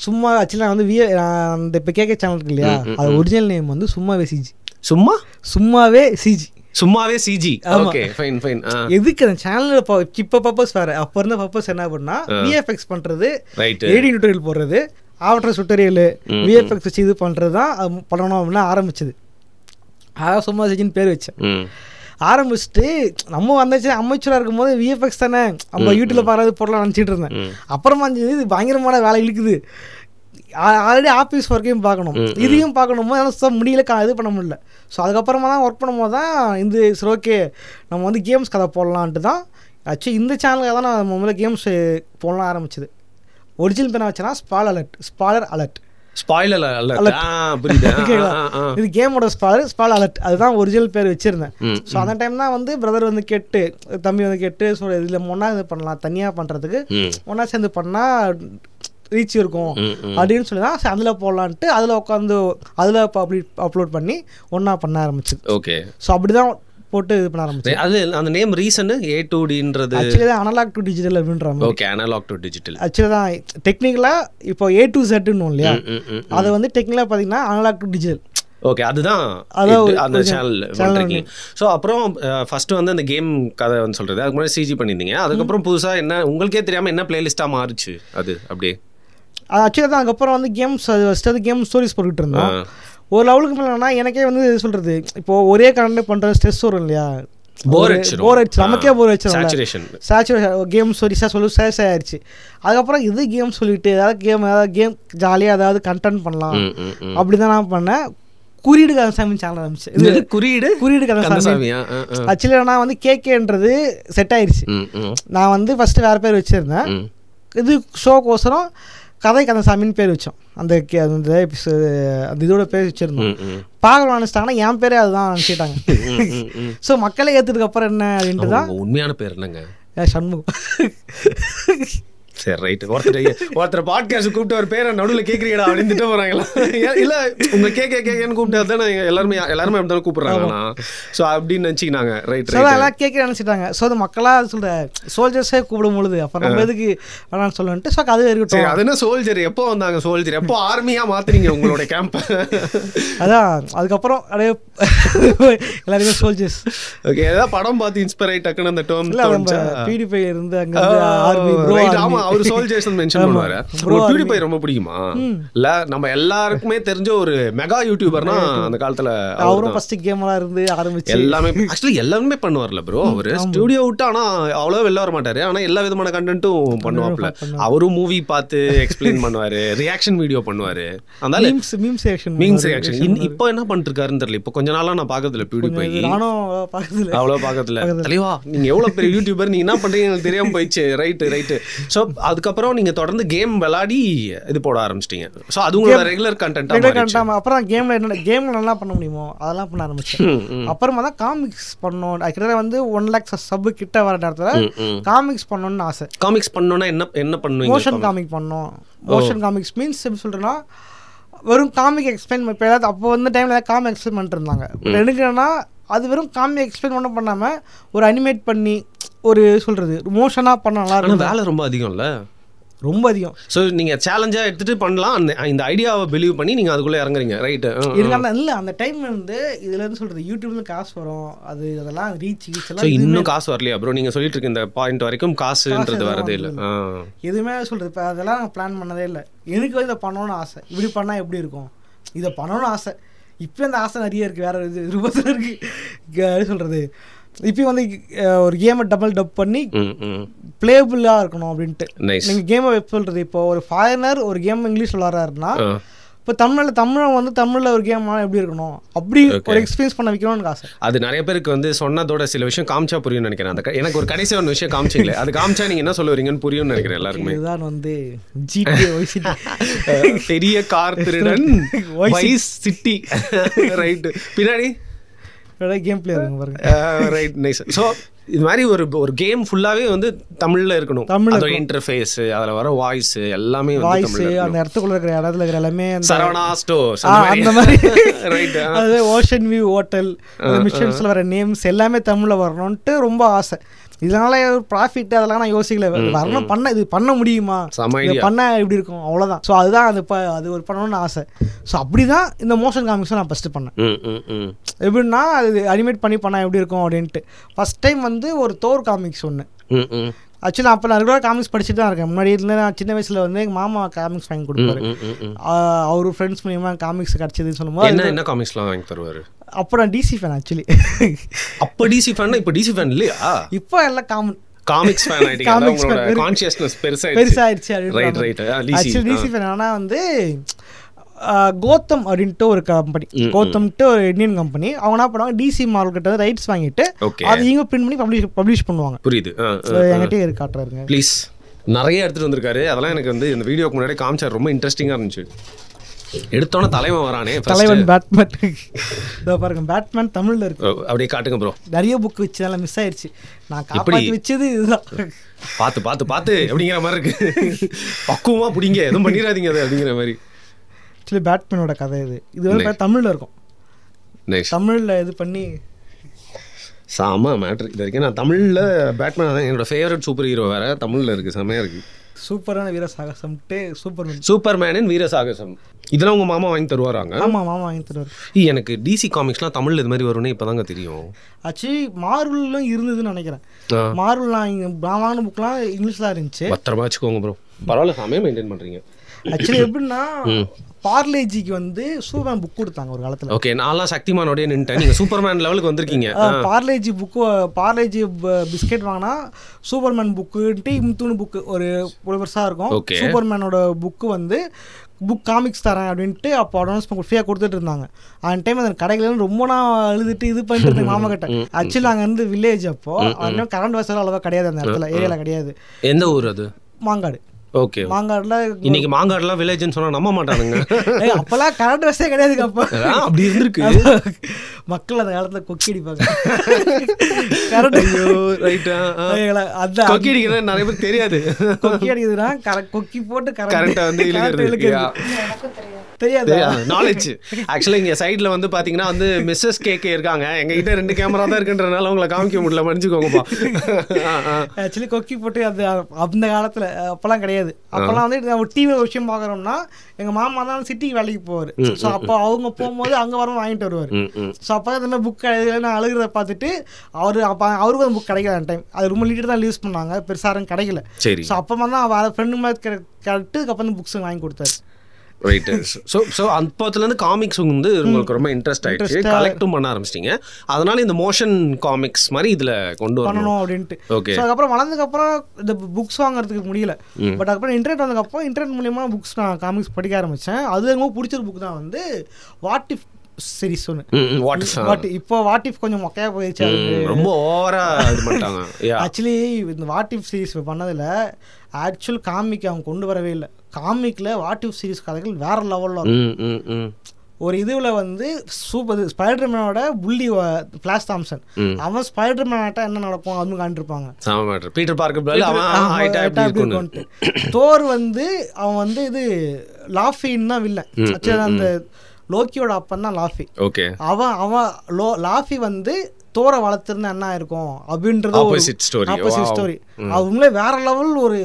சும்மா ஆக்சுவலி நான் வந்து அந்த இப்போ கேட்க சேனல் இருக்கு இல்லையா, அது ஒரிஜினல் நேம் வந்து சும்மாவே சிஜி. சும்மாவே சிஜி. Okay fine fine. எதுக்கு அந்த சேனல்ல இப்போ பர்பஸ் வேற, அப்போ இருந்த பர்பஸ் என்ன பண்ணா VFX பண்றது, எடிட்டிங் டுட்டோரியல் போடுறது, ஆஃப்டர் டுட்டோரியல் VFX வச்சு இது பண்றது தான் பண்ணணும் அப்படின்னு ஆரம்பிச்சது. அதான் சும்மா சிஜின்னு பேர் வச்சேன். ஆரம்பிச்சுட்டு நம்ம வந்தாச்சு அமைச்சராக இருக்கும்போது VFX தானே நம்ம யூடியூப்ல பார்க்கறது போடலாம் நினச்சிட்டு இருந்தேன். அப்புறமா இது பயங்கரமான வேலை இழுக்குது, ஆல்ரெடி ஆஃபீஸ் ஒர்க்கையும் பார்க்கணும், இதையும் பார்க்கணும், அதனால் முடியல, இது பண்ண முடியல. ஸோ அதுக்கப்புறமா தான் ஒர்க் பண்ணும்போது தான் இந்த சரி ஓகே நம்ம வந்து கேம்ஸ் கதை போடலான்ட்டு தான் ஆக்சுவலி இந்த சேனலுக்காக தான் நான் முதல்ல கேம்ஸ் போடலாம் ஆரம்பிச்சது. ஒரிஜினல் பேர் வச்சுன்னா ஸ்பாய்லர் அலர்ட். இது கேமோட ஸ்பாய்லர் அலர்ட், அதுதான் ஒரிஜினல் பேர் வச்சிருந்தேன். ஸோ அந்த டைம் தான் வந்து பிரதர் வந்து கேட்டு, தம்பி வந்து கேட்டு, ஸோ இதில் ஒன்றா இது பண்ணலாம், தனியாக பண்ணுறதுக்கு ஒன்றா சேர்ந்து பண்ணால் ரீச் இருக்கும் அப்படின்னு சொல்லி தான் அதில் போடலான்ட்டு அதில் உட்காந்து அதில் அப்லோட் பண்ணி ஒன்றா பண்ண ஆரம்பிச்சது. ஓகே. ஸோ அப்படி தான் போட்டு இது பண்ண ஆரம்பிச்சு. அது அந்த நேம் ரீசன் A2Dன்றது ஆக்சுவலி தான் அனலாக் டு டிஜிட்டல் அப்படின்ற மாதிரி. Okay, analogue to digital. Actually தான் டெக்னிக்கலாக இப்போ A to Zன்னு இல்லையா, அது வந்து டெக்னிக்கலாக பார்த்தீங்கன்னா அனலாக் டு டிஜிட்டல். ஓகே, அதுதான் அந்த சேனல் பண்ணுறீங்க. ஸோ அப்புறம் ஃபர்ஸ்ட் வந்து அந்த கேம் கதை வந்து சொல்கிறது, அதுக்கு முன்னாடி CG பண்ணியிருந்தீங்க. அதுக்கப்புறம் புதுசாக என்ன உங்களுக்கே தெரியாமல் என்ன பிளேலிஸ்ட்டாக மாறுச்சு அது அப்படியே? ஆக்சுவலி தான் அதுக்கப்புறம் வந்து கேம்ஸ் ஃபஸ்ட்டு கேம் ஸ்டோரிஸ் போட்டுக்கிட்டு இருந்தோம். ஒரு லெவலுக்கு மேலேனா எனக்கே வந்து சொல்கிறது, இப்போது ஒரே கரண்ட் பண்ணுற ஸ்ட்ரெஸ் வரும் இல்லையா, போர் அடிச்சு நமக்கே போர் அடிச்சு, சேச்சுரேஷன் கேம் ஸ்டோரிஸாக சொல்லி சேஸ் ஆயிடுச்சு. அதுக்கப்புறம் இது கேம் சொல்லிட்டு ஏதாவது கேம் ஜாலியாக ஏதாவது கண்டென்ட் பண்ணலாம் அப்படி தான் நான் பண்ணேன். குறியீடு கந்தசாமி சேனல் ஆரம்பிச்சு. இது குறியீடு கந்தசாமி. ஆக்சுவலி நான் வந்து கேகேன்றது செட் ஆயிடுச்சு. நான் வந்து ஃபர்ஸ்ட் வேற பேர் வச்சிருந்தேன். இது ஷோக்கோசரம் கதை கந்தசாமின்னு பேர் வச்சோம். அந்த அந்த இதோட பேர் வச்சிருந்தோம். பார்க்கலாம் நினைச்சிட்டாங்கன்னா என் பேரே அதுதான் நினச்சிட்டாங்க. ஸோ மக்களை ஏற்றதுக்கு அப்புறம் என்ன அப்படின்ட்டு தான் உண்மையான பேர் என்னங்க? சண்முகம். சரி ரைட்டு. ஒருத்தர் பாட்காஸ்ட் கூப்பிட்டு ஒரு பேரை நடுவில் கேட்குறீங்கடா அப்படின்னு திட்ட போகிறாங்களா? இல்லை உங்கள் கேட்கன்னு கூப்பிட்டு தானே எல்லாருமே அப்படி கூப்பிட்றாங்கண்ணா. ஸோ அப்படின்னு நினச்சிக்கினாங்க. ரைட் எல்லாம் கேட்க நினச்சிட்டாங்க. ஸோ அது மக்களாக சொல்கிற சோல்ஜர்ஸே கூப்பிடும் பொழுது அப்போ நம்ம எதுக்கு வேணான்னு சொல்லுன்ட்டு ஸோ அது இருக்கட்டும். அது என்ன சோல்ஜர் எப்போ வந்தாங்க? சோல்ஜர் எப்போ ஆர்மியாக மாற்றுறீங்க உங்களோட கேம்பை? அதான் அதுக்கப்புறம் அப்படியே எல்லாருமே சோல்ஜர்ஸ். ஓகே, ஏதாவது படம் பார்த்து இன்ஸ்பயர் ஆகி டக்குன்னு அந்த டேர்ம் PewDiePie இருந்து அங்கே ஆர்மி ப்ரோ அவர் சோல்ஜர்ஸ் மென்ஷன் பண்ணுவாரு. PewDiePie ரொம்ப பிடிக்குமா? இல்ல நம்ம எல்லாருக்குமே தெரிஞ்ச ஒரு மெகா யூடியூபர்னா அந்த காலத்துல அவரும் ஃபர்ஸ்ட் கேமரா இருந்து ஆரம்பிச்சு எல்லாமே ஆக்சுவலி எல்லாமே பண்ணுவார்ல ப்ரோ. அவரு ஸ்டுடியோ விட்டு ஆனா அவ்வளவு வெளில வர மாட்டாரு. ஆனா எல்லா விதமான கண்டென்ட்டும் பண்ணுவாப்ல. அவரும் மூவி பார்த்து எக்ஸ்பிளைன் பண்ணுவாரு, ரியாக்ஷன் வீடியோ பண்ணுவாரு. அதனால மீம்ஸ் ரியாக்ஷன் இப்போ என்ன பண்ணிட்டு இருக்காருன்னு தெரியல. இப்போ கொஞ்ச நாளா நான் பாக்கிறதுல PewDiePie நானும் பாக்கிறதுல அவ்வளவு பாக்கிறதுல. தலைவா நீங்க எவ்வளவு பெரிய யூடியூபர், நீங்க என்ன பண்றீங்க எனக்கு தெரியாம போயிடுச்சு. ரைட்டு. ஸோ அதுக்கப்புறம் நீங்க தொடர்ந்து கேம் விளையாடி இது போட ஆரம்பிச்சிட்டீங்க. ஸோ அது உங்களோட ரெகுலர் கண்டென்ட். அப்புறம் கேம்ல நல்லா பண்ண முடியுமோ அதெல்லாம் பண்ண ஆரம்பிச்சேன். அப்புறமா தான் காமிக்ஸ் பண்ணோம். கிட்ட வந்து 1 lakh சப் கிட்ட வர நேரத்தில் காமிக்ஸ் பண்ணணும்னு ஆசை. காமிக்ஸ் பண்ணோம்னா என்ன பண்ணுவீங்க? மோஷன் காமிக் பண்ணோம். மோஷன் காமிக்ஸ் மீன்ஸ் எப்படி சொல்றேன்னா வெறும் காமிக் எக்ஸ்பிளைன் இப்போ ஏதாவது அப்போ வந்து டைம்ல ஏதாவது காமிக் எக்ஸ்பிளைன் பண்ணிட்டு இருந்தாங்க. எனக்கு என்னன்னா அது வெறும் காமிக் எக்ஸ்பிளைன் பண்ணாமல் ஒரு அனிமேட் பண்ணி ஒரு சொல்றது மோஷனாக பண்ண நல்லா இருக்கும். வேலை ரொம்ப அதிகம்ல, ரொம்ப அதிகம். ஸோ நீங்கள் சேலஞ்சாக எடுத்துகிட்டு பண்ணலாம். இந்த ஐடியாவை பிலீவ் பண்ணி நீங்கள் அதுக்குள்ளே இறங்குறீங்க. ரைட்டு. எனக்கு இல்லை அந்த டைம் வந்து இதுலேருந்து சொல்கிறது யூடியூப்ல காசு வரும். அதெல்லாம் ரீச் எல்லாம் இன்னும் காசு வரலையா ப்ரோ? நீங்கள் சொல்லிட்டு இருக்க இந்த பாயிண்ட் வரைக்கும் காசுன்றது வரதே இல்லை. எதுவுமே சொல்கிறது இப்போ அதெல்லாம் நான் பிளான் பண்ணதே இல்லை. எனக்கு வந்து இதை பண்ணணும்னு ஆசை. இப்படி பண்ணால் எப்படி இருக்கும், இதை பண்ணணும்னு ஆசை. இப்போ அந்த ஆசை நிறைய இருக்குது. வேறு இது ரூபத்தில் இருக்குது சொல்கிறது. இப்போ வந்து ஒரு கேமை டப் பண்ணி பிளேபிளாக இருக்கணும் அப்படின்ட்டு நீங்கள் கேமை சொல்கிறது. இப்போ ஒரு ஃபாரினர் ஒரு கேம் இங்கிலீஷ் விளாட்றாருன்னா இப்போ தமிழை வந்து தமிழில் ஒரு கேம் எப்படி இருக்கணும் அப்படி ஒரு எக்ஸ்பீரியன்ஸ் பண்ண வைக்கணும்னு ஆசை. அது நிறைய பேருக்கு வந்து சொன்னதோட சில விஷயம் காமிச்சா புரியும்னு நினைக்கிறேன். அந்த எனக்கு ஒரு கடைசி ஒரு விஷயம் காமிச்சிங்களே, அது காமிச்சா நீங்கள் என்ன சொல்ல வரீங்கன்னு புரியும்னு நினைக்கிறேன் எல்லாருக்குமே. இதுதான் வந்து GTA பெரிய கார் திருடன் வைஸ் சிட்டி. ரைட்டு. பின்னாடி கேம் பிளே இருக்குங்க பாருங்க. Right, nice. ஸோ இது மாதிரி ஒரு கேம் ஃபுல்லாகவே வந்து தமிழில் இருக்கணும். அதோட இன்டர்ஃபேஸ், அதில் வர வாய்ஸ் எல்லாமே வாய்ஸ், அந்த இடத்துக்குள்ள இருக்கிற இடத்துல இருக்கிற எல்லாமே சரவணா ஸ்டோர்ஸ் அந்த மாதிரி. ரைட். அது ஓஷன் வியூ ஹோட்டல் மிஷன்ஸில் வர நேம்ஸ் எல்லாமே தமிழில் வரணும்ன்ட்டு ரொம்ப ஆசை. இதனால ப்ராஃபிட் அதெல்லாம் நான் யோசிக்கல. வரணும் பண்ண இது பண்ண முடியுமா, இது பண்ண எப்படி இருக்கும், அவ்வளோதான். ஸோ அதுதான் அது ஒரு பண்ணணும்னு ஆசை. ஸோ அப்படி தான் இந்த மோஷன் காமிக்ஸை நான் ஃபஸ்ட்டு பண்ணேன். எப்படின்னா அது அனிமேட் பண்ணால் எப்படி இருக்கும் அப்படின்ட்டு. ஃபஸ்ட் டைம் வந்து ஒரு தோர் காமிக்ஸ் ஒன்று. ஆக்சுவலி அப்போ நான் ரெகுலராக காமிக்ஸ் படிச்சுட்டு தான் இருக்கேன். முன்னாடி இருந்து நான் சின்ன வயசில் வந்து எங்கள் மாமா காமிக்ஸ் வாங்கி கொடுப்பாரு. அவர் ஃப்ரெண்ட்ஸ் மூலியமாக காமிக்ஸ் கிடச்சிதுன்னு சொல்லும்போது என்ன காமிக்ஸ்லாம் வாங்கி தருவார். அப்போ நான் DC ஃபேன் ஆக்சுவலி. அப்போ DC ஃபேன்னா இப்போ DC ஃபேன் இல்லையா? இப்போ எல்லாம் காமிக்ஸ் ஃபேன் ஆயிட்டீங்க. உங்களோட கான்ஷியஸ்னஸ் பெருசாயிடுச்சு. ரைட். Actually DC fan. ஆனால் வந்து கோத்தம் அப்படின்ட்டு ஒரு கம்பெனி, கோத்தம்ட்டு ஒரு இந்தியன் கம்பெனி. அவங்க என்ன பண்ணுவாங்க, DC மார்வல் கிட்ட ரைட்ஸ் வாங்கிட்டு அதை இவங்க பிரிண்ட் பண்ணி பப்ளிஷ் பண்ணுவாங்க. புரியுது. என்கிட்டயே காட்டுறாருங்க. ப்ளீஸ். நிறைய எடுத்துட்டு வந்திருக்காரு. அதெல்லாம் எனக்கு வந்து இந்த வீடியோக்கு முன்னாடி காமிச்சார். ரொம்ப இன்ட்ரெஸ்டிங்காக இருந்துச்சு. எடுத்தோன்னே தலைவன் வரானே, தலைவன் பேட்மேன். இதோ பாருங்க, பேட்மேன் தமிழில் இருக்கு. அப்படியே காட்டுங்க ப்ரோ. நிறைய புக் வச்சு அதெல்லாம் மிஸ் ஆயிடுச்சு. நான் காப்பாற்றி வச்சது இதுதான். பார்த்து அப்படிங்கிற மாதிரி இருக்கு. பக்குவமாக பிடிங்க, எதுவும் பண்ணிடாதீங்க அது அப்படிங்கிற மாதிரி. ஆக்சுவலி பேட்மேனோட கதை இது வந்து தமிழில் இருக்கும். தமிழில் இது பண்ணி சாமா மேட்ரு. இது வரைக்கும் நான் தமிழில் பேட்மேன் தான் என்னோட ஃபேவரட் சூப்பர் ஹீரோ. வேறு தமிழில் இருக்குது, செம்மையாக இருக்குது. சூப்பரான வீரசாகசம்ட்டு சூப்பர்மேனின் வீரசாகசம். இதெல்லாம் உங்கள் மாமா வாங்கி தருவாராங்க? ஆமாம், மாமா வாங்கி தருவார். எனக்கு DC காமிக்ஸ்லாம் தமிழில் இது மாதிரி வரும்னு இப்போ தாங்க தெரியும். ஆக்சுவலி மார்வலும் இருந்ததுன்னு நினைக்கிறேன். மார்வல்லாம் நான் வாங்கின புக்கெலாம் இங்கிலீஷில் இருந்துச்சு. பத்திரமா வச்சுக்கோங்க ப்ரோ. பரவாயில்ல, சாமியாக மெயின்டைன் பண்ணுறீங்க. ஆக்சுவலி எப்படின்னா பார்லேஜிக்கு வந்து சூப்பர்மேன் புக் கொடுத்தாங்க ஒரு காலத்தில். ஓகே, நான்லாம் சக்திமானோடய நின்ட்டேன். நீங்கள் சூப்பர்மேன் லெவலுக்கு வந்திருக்கீங்க. பார்லேஜி பிஸ்கெட் வாங்கினா சூப்பர்மேன் புக்குன்ட்டு இம்தூன்னு புக்கு ஒரு பெருசாக இருக்கும். சூப்பர்மேனோட புக்கு வந்து புக் காமிக்ஸ் தரேன் அப்படின்ட்டு அப்போ அனௌன்ஸ்மெண்ட் ஃப்ரீயாக கொடுத்துட்டு இருந்தாங்க. அந்த டைம் அந்த கடைகள் ரொம்ப நான் அழுதுட்டு இது பண்ணிட்டு இருந்தேன் மாமா கிட்ட. ஆக்சுவலி அங்கே இருந்து வில்லேஜ் அப்போ அதனால கரண்ட் வசதி அளவாக கிடையாது அந்த இடத்துல, ஏரியாவில் கிடையாது. எந்த ஊர் அது? மாங்காடு. ஓகே. மாங்காடுல இன்னைக்கு மாங்காடுலாம் வில்லேஜ்னு சொன்னா நம்ப மாட்டானுங்க. அப்பெல்லாம் கரண்ட் வசதியே கிடையாதுங்க. அப்போ அப்படி இருந்திருக்கு. மக்கள் அந்த காலத்துல கொக்கி அடிப்பாங்க. கரண்ட் அதான் கொக்கி அடிக்கிறது நிறைய பேருக்கு தெரியாது. கொக்கி அடிக்குதுன்னா கொக்கி போட்டு கரண்ட் வந்து தெரியாது நாலேஜ். ஆக்சுவலா இங்க சைட்ல வந்து பாத்தீங்கன்னா வந்து மிஸ்ஸஸ் கேகே இருக்காங்க. எங்க கிட்ட 2 கேமரா தான் இருக்குன்றதுனால உங்களை காமிக்க முடியல, மன்னிச்சுக்கோங்கப்பா. ஆக்சுவலி கொக்கி போட்டு அது அந்த காலத்துல அப்பெல்லாம் கிடையாது. அப்பெல்லாம் வந்து ஒரு டிவி விஷயம் பாக்குறோம்னா எங்க மாமா தான் சிட்டிக்கு வேலைக்கு போவாரு. ஸோ அப்போ அவங்க போகும்போது அங்க வரும் வாங்கிட்டு வருவாரு. ஸோ அப்போ இந்த மாதிரி புக் அழுகிறத பார்த்துட்டு அவருக்கு அந்த புக் கிடைக்கல அந்த டைம். அது ரொம்ப லிட்டர் தான் யூஸ் பண்ணாங்க, பெருசாக கிடைக்கல. ஸோ அப்போ தான் வேற ஃப்ரெண்டு மாதிரி கேட்டு அப்புறம் புக்ஸ் வாங்கி கொடுத்தாரு. ரைட்டு. ஸோ அப்போத்துலேருந்து காமிக்ஸ் வந்து உங்களுக்கு ரொம்ப இன்ட்ரெஸ்ட் ஆகிடுச்சு, கலெக்டும் பண்ண ஆரம்பிச்சிட்டிங்க. அதனால இந்த மோஷன் காமிக்ஸ் மாதிரி இதில் கொண்டு வரணும் அப்படின்ட்டு. ஓகே. ஸோ அதுக்கப்புறம் வளர்ந்ததுக்கப்புறம் இந்த புக்ஸ் வாங்குறதுக்கு முடியல. பட் அதுக்கப்புறம் இன்டர்நெட் வந்ததுக்கப்புறம் இன்டர்நெட் மூலியமாக புக்ஸ் நான் காமிக்ஸ் படிக்க ஆரம்பித்தேன். அது ரொம்ப பிடிச்ச புக் தான் வந்து வாட் இஃப் சீரிஸ் ஒன்று. இப்போ வாட் இஃப் கொஞ்சம் மொக்கையாக போயிடுச்சு, ரொம்ப ஓவரா இது பண்ணிட்டாங்க. ஆக்சுவலி இந்த வாட் இஃப் சீரிஸ் பண்ணதில் ஆக்சுவல் காமிக் அவங்க கொண்டு வரவே இல்லை. காமிக்கில் வாட் இஃப் சீரிஸ் கதைகள் வேற லெவலில் இருக்கும். ஒரு இதுவில் வந்து சூப்பர் ஸ்பைடர்மேனோட புள்ளி ஃபிளாஷ் தாம்சன், அவன் ஸ்பைடர்மேனாட்ட என்ன நடக்கும் அப்படின்னு காண்டிருப்பாங்க. Peter Parker. தோர் வந்து அவன் வந்து இது லாஃபின்னு தான் வில்ல. ஆக்சுவலி அந்த லோக்கியோட அப்பன் தான் லாஃபி. ஓகே. அவன் லாஃபி வந்து தோரை வளர்த்துருந்தா என்ன இருக்கும் அப்படின்றது ஆப்போசிட் ஸ்டோரி. அது உண்மையிலே வேற லெவல் ஒரு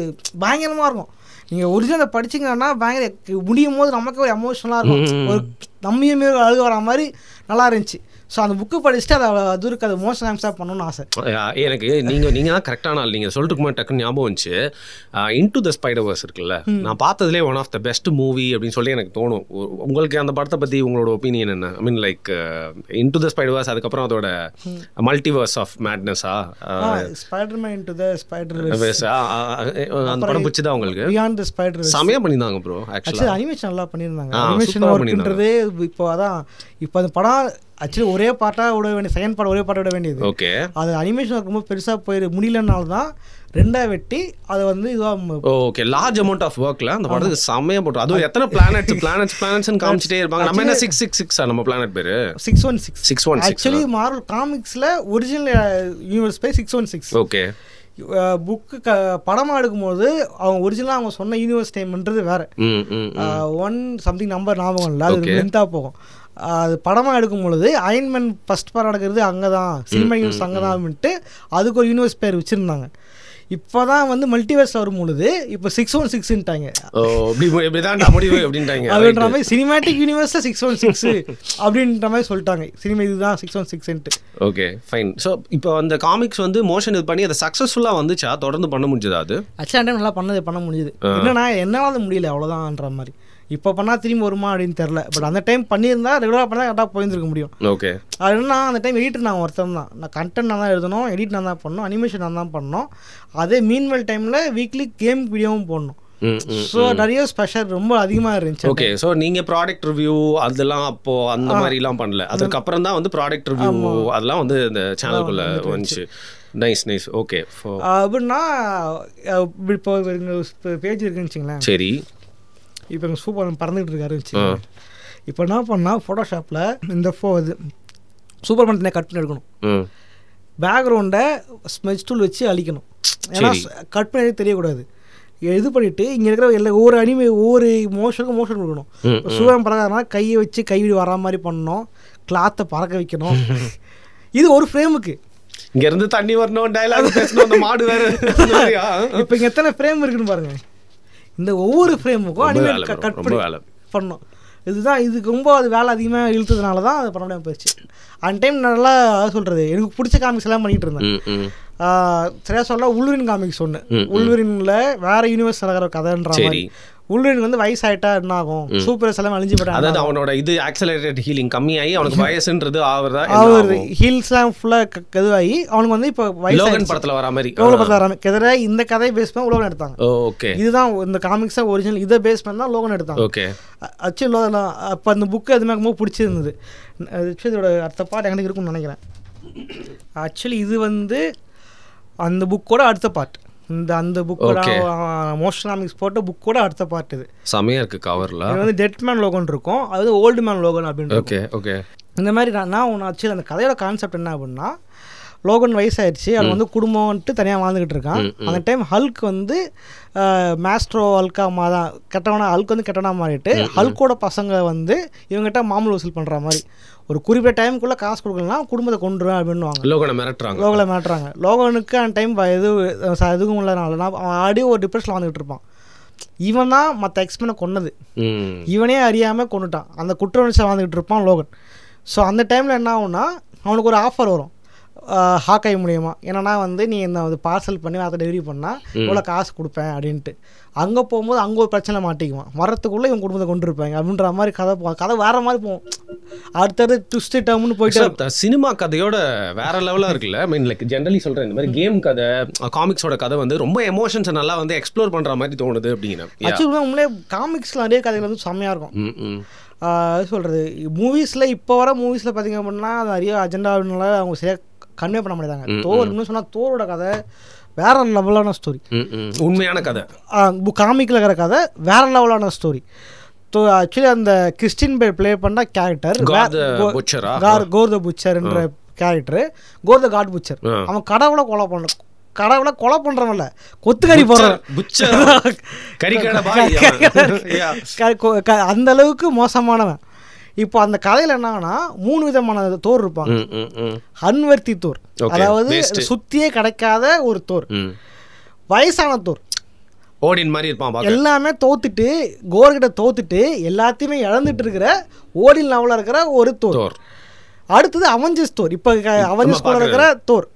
பயங்கரமா இருக்கும். நீங்க ஒரிஜினலை படிச்சீங்கன்னா பயங்கர முடியும் போது நமக்கு ஒரு எமோஷனலா இருக்கும், ஒரு நம்மையுமே அழுக வர மாதிரி நல்லா இருந்துச்சு. ஸோ அந்த புக்கு படிச்சுட்டு அது இருக்கு, அது மோஷன் ஆம்ஸாக பண்ணணும்னு ஆசை எனக்கு. நீங்கள் தான் கரெக்டான ஆள். நீங்கள் சொல்லிட்டு டக்குன்னு ஞாபகம் வந்துச்சு. இன்டு த ஸ்பைடர்வர்ஸ் இருக்குல்ல, நான் பார்த்ததுலேயே one of the best movie அப்படின்னு சொல்லி எனக்கு தோணும். உங்களுக்கு அந்த படத்தை பற்றி உங்களோட ஒப்பீனியன் என்ன? I mean like into the Spiderverse, அதுக்கப்புறம் அதோட மல்டிவர்ஸ் ஆஃப் மேட்னஸா, ஸ்பைடர்மேன் இன்டு த ஸ்பைடர்வர்ஸ், அந்த படம் பிடிச்சதா உங்களுக்கு? பியாண்ட் த ஸ்பைடர்வர்ஸ் செமையா பண்ணியிருந்தாங்க ப்ரோ. ஆக்சுவலி அனிமேஷன் நல்லா பண்ணியிருந்தாங்க. அனிமேஷன் ஒர்க்ன்றது இப்போ அதான் இப்போ அந்த படம் ஆக்சுவலி ஒரே பார்ட்டாக விட வேண்டிய, செகண்ட் பார்ட் ஒரே பார்ட்டாக விட வேண்டியது. ஓகே. அது அனிமேஷன் ரொம்ப பெருசாக போயிரு முடியலனால தான் ரெண்டாக வெட்டி அதை வந்து இதுவாக. ஓகே. லார்ஜ் அமௌண்ட் ஆஃப் ஒர்க்ல அந்த படத்துக்கு செம்மையா போட்டு, அதுவும் எத்தனை பிளானட்ஸ் காமிச்சிட்டே இருப்பாங்க. நம்ம என்ன 666 நம்ம பிளானட் பேரு 616. ஆக்சுவலி மார்வல் காமிக்ஸ்ல ஒரிஜினல் யூனிவர்ஸ் பேர் 616. ஓகே. புக்கு படமாக எடுக்கும்போது அவங்க ஒரிஜினலாக அவங்க சொன்ன யூனிவர்ஸ் டைம்ன்றது வேற. 1 சம்திங் நம்பர் ஞாபகம் இல்லை, அது லென்த்தாக போகும். அது படமாக எடுக்கும் பொழுது அயன்மேன் ஃபர்ஸ்ட் பார்ட் நடக்கிறது அங்கே தான், சினிமா யூனிவர்ஸ் அங்கே தான்ட்டு அதுக்கு ஒரு யூனிவர்ஸ் பேர் வச்சுருந்தாங்க. இப்போ தான் வந்து மல்டிவர்ஸ் வரும் பொழுது இப்போ 616ன்ட்டாங்க. அப்படின்ற மாதிரி சினிமாட்டிக் யூனிவர்ஸில் 616 அப்படின்ற மாதிரி சொல்லிட்டாங்க. சினிமா இதுதான் 616ன்ட்டு. Okay fine. ஸோ இப்போ அந்த காமிக்ஸ் வந்து மோஷன் இது பண்ணி அதை சக்ஸஸ்ஃபுல்லாக வந்துச்சா, தொடர்ந்து பண்ண முடிஞ்சதா? அது ஆக்சுவலாக டைம் நல்லா பண்ண முடியுது. என்னன்னா என்னால் முடியல அவ்வளோதான்ற மாதிரி. இப்போ பண்ணால் திரும்பி வருமா அப்படின்னு தெரில. பட் அந்த டைம் பண்ணியிருந்தா ரெகுலராக பண்ணால் கரெக்டாக போயிருந்துருக்க முடியும். ஓகே. அது என்ன, அந்த டைம் எடிட்டர் நான் ஒருத்தன் தான். நான் கண்டென்ட் நான் தான் எழுதணும், எடிட் நான் தான் பண்ணணும், அனிமேஷன் நான் தான் பண்ணணும். அதே மீன்வெல் டைமில் வீக்லி கேம் வீடியோவும் போடணும். ஸோ நிறைய ஸ்பெஷல் ரொம்ப அதிகமாக இருந்துச்சு. ஓகே. ஸோ நீங்கள் ப்ராடக்ட் ரிவ்யூ அதெல்லாம் அப்போது அந்த மாதிரிலாம் பண்ணல, அதுக்கப்புறம் தான் வந்து ப்ராடக்ட் ரிவ்யூ அதெல்லாம் வந்து இந்த சேனலுக்குள்ளே வந்துச்சு. நைஸ். ஓகே. அப்படின்னா இப்போ பேஜ் இருக்குன்னு வச்சுங்களேன். சரி. இப்போ எங்கள் சூப்பர் பறந்துகிட்டு இருக்காரு வச்சு. இப்போ என்ன பண்ணால் ஃபோட்டோஷாப்பில் இந்த இது சூப்பர் மேன் கட் பண்ணி எடுக்கணும். பேக்ரவுண்டை ஸ்மெச் டூல் வச்சு அழிக்கணும். ஏன்னா கட் பண்ணி தெரியக்கூடாது. இது பண்ணிவிட்டு இங்கே இருக்கிற ஒவ்வொரு மோஷனுக்கும் மோஷன் கொடுக்கணும். சூப்பர் பறக்காதுனா கையை வச்சு கைவிடி வரா மாதிரி பண்ணணும், கிளாத்தை பறக்க வைக்கணும். இது ஒரு ஃப்ரேமுக்கு. இங்க இருந்து தண்ணி வரணும், டயலாக் பேசணும், அந்த மாடு வேற. இப்போ இங்கே எத்தனை ஃப்ரேம் இருக்குன்னு பாருங்க. இந்த ஒவ்வொரு ஃப்ரேமுக்கும் அனிமேட் கட் பண்ணி பண்ணோம். இதுதான் இதுக்கு ரொம்ப அது வேலை அதிகமாக இழுத்ததுனால தான் அது பண்ண முடியாமல் போயிடுச்சு. அந்த டைம் நல்லா சொல்கிறது எனக்கு பிடிச்ச காமிக்ஸ் எல்லாம் பண்ணிகிட்டு இருந்தேன். சரியா சொல்ல உல்வரின் காமிக்ஸ் ஒன்று, உல்வரின்ல வேற யூனிவர்ஸ் நடக்கிற கதைன்ற மாதிரி. உல்வரின் வந்து வயசாயிட்டா என்ன ஆகும், சூப்பர் எல்லாம் அழிஞ்சு போயிட்டாங்க. அதாவது அவனோட இது ஆக்சலரேட்டட் ஹீலிங் கம்மியாகி அவனுக்கு வயசுன்றது அவர் ஹீல்ஸ்லாம் ஃபுல்லாக இதுவாகி அவனுக்கு வந்து இப்போ லோகன் படத்தில் வர மாதிரி கிட்டத்தட்ட இந்த கதையை பேஸ் பண்ணி லோகன் எடுத்தாங்க. ஓகே, இதுதான் இந்த காமிக்ஸாக ஒரிஜினல், இதை பேஸ் பண்ணி தான் லோகன் எடுத்தாங்க. ஓகே, ஆக்சுவலி அப்போ அந்த புக்கு எதுவுமே ரொம்ப பிடிச்சிருந்தது. இதோட அடுத்த பார்ட் எனக்கு இருக்குன்னு நினைக்கிறேன். ஆக்சுவலி இது வந்து அந்த புக்கோட அடுத்த பார்ட். அந்த புக்கோட மோஷன் காமிக்ஸ் போட்ட புக்கோட அடுத்த பார்ட். இது செமையா இருக்கு. கவர்ல இது வந்து டெட் மேன் லோகன் இருக்கும், அது ஓல்டு மேன் லோகன் அப்படின்னு. Okay, okay. இந்த மாதிரி நான் ஒன்று ஆக்சுவலி அந்த கதையோட கான்செப்ட் என்ன அப்படின்னா, லோகன் வயசாயிடுச்சு, அவன் வந்து குடும்பம்ன்ட்டு தனியாக வாழ்ந்துக்கிட்டு இருக்கான். அந்த டைம் ஹல்க் வந்து மேஸ்ட்ரோ ஹல்காக தான் கெட்டவனா, ஹல்க் வந்து கெட்டவனா மாறிட்டு ஹல்கோட பசங்க வந்து இவங்ககிட்ட மாமூல் வசூல் பண்ணுற மாதிரி ஒரு குறிப்பிட்ட டைமுக்குள்ளே காசு கொடுக்கலாம் குடும்பத்தை கொண்டுருவேன் அப்படின்னுவாங்க. லோகனை மிரட்டுறாங்க. லோகனுக்கு அந்த டைம் எதுவும் இல்லைனால அவன் ஆடியோ ஒரு டிப்ரெஷனில் வந்துக்கிட்டு இருப்பான். இவன் தான் மற்ற எக்ஸ்மெனை கொன்னது, இவனே அறியாமல் கொண்டுட்டான். அந்த குற்ற உணர்ச்சியை வாழ்ந்துக்கிட்டு இருப்பான் லோகன். ஸோ அந்த டைமில் என்ன ஆகும்னா அவனுக்கு ஒரு ஆஃபர் வரும் ஹாக்காய் மூலியமா. என்னன்னா வந்து நீ என்ன வந்து பார்சல் பண்ணி அதை டெலிவரி பண்ணால் இவ்வளோ காசு கொடுப்பேன் அப்படின்ட்டு. அங்கே போகும்போது அங்கே ஒரு பிரச்சனை மாட்டிக்குவான், வரத்துக்குள்ளே இவன் குடும்பத்தை கொண்டு இருப்பாங்க அப்படின்ற மாதிரி கதை வேற மாதிரி போகும். அடுத்தது ட்விஸ்ட் டம்னு போயிட்டு சினிமா கதையோட வேற லெவலாக இருக்குல்ல. ஐ மீன் லைக் ஜென்ரலி சொல்கிறேன், இந்த மாதிரி கேம் கதை காமிக்ஸோட கதை வந்து ரொம்ப எமோஷன்ஸை நல்லா வந்து எக்ஸ்ப்ளோர் பண்ணுற மாதிரி தோணுது அப்படிங்கிற. ஆக்சுவலி உங்களே காமிக்ஸில் நிறைய கதைகள் வந்து செம்மையாக இருக்கும். சொல்கிறது மூவிஸில் இப்போ வர மூவிஸில் பார்த்திங்க அப்படின்னா நிறைய அஜெண்டானால அவங்க சரியாக கன்வே பண்ண முடியாதாங்க. தோர்னு சொன்னால் தோரோட கதை வேற லெவலான ஸ்டோரி, உண்மையான கதை. காமிக்கில் இருக்கிற கதை வேற லெவலான ஸ்டோரி. ஆக்சுவலி அந்த கிறிஸ்டின் பேர் பிளே பண்ண கேரக்டர் கோர் த புச்சர்ன்ற கேரக்டர், கோர் த காட் புச்சர். அவன் கடவுளை கொலை பண்றவன்ல கொத்துக்கறி போடுறான், அந்த அளவுக்கு மோசமானவன். இப்போ அந்த கதையில என்னன்னா 3 விதமான தோர் இருப்பாங்க. அன்வர்த்தி தோர், அதாவது சுத்தியே கிடைக்காத ஒரு தோர். வயசான தோர், ஓடின் மாதிரி இருப்பான், எல்லாமே தோத்துட்டு கோர்கிட்ட தோத்துட்டு எல்லாத்தையுமே இழந்துட்டு இருக்கிற ஓடின் லெவலில் இருக்கிற ஒரு தோர். அடுத்தது அவெஞ்சர்ஸ் தோர், இப்போ அவெஞ்சர்ஸ் கூட இருக்கிற தோர்.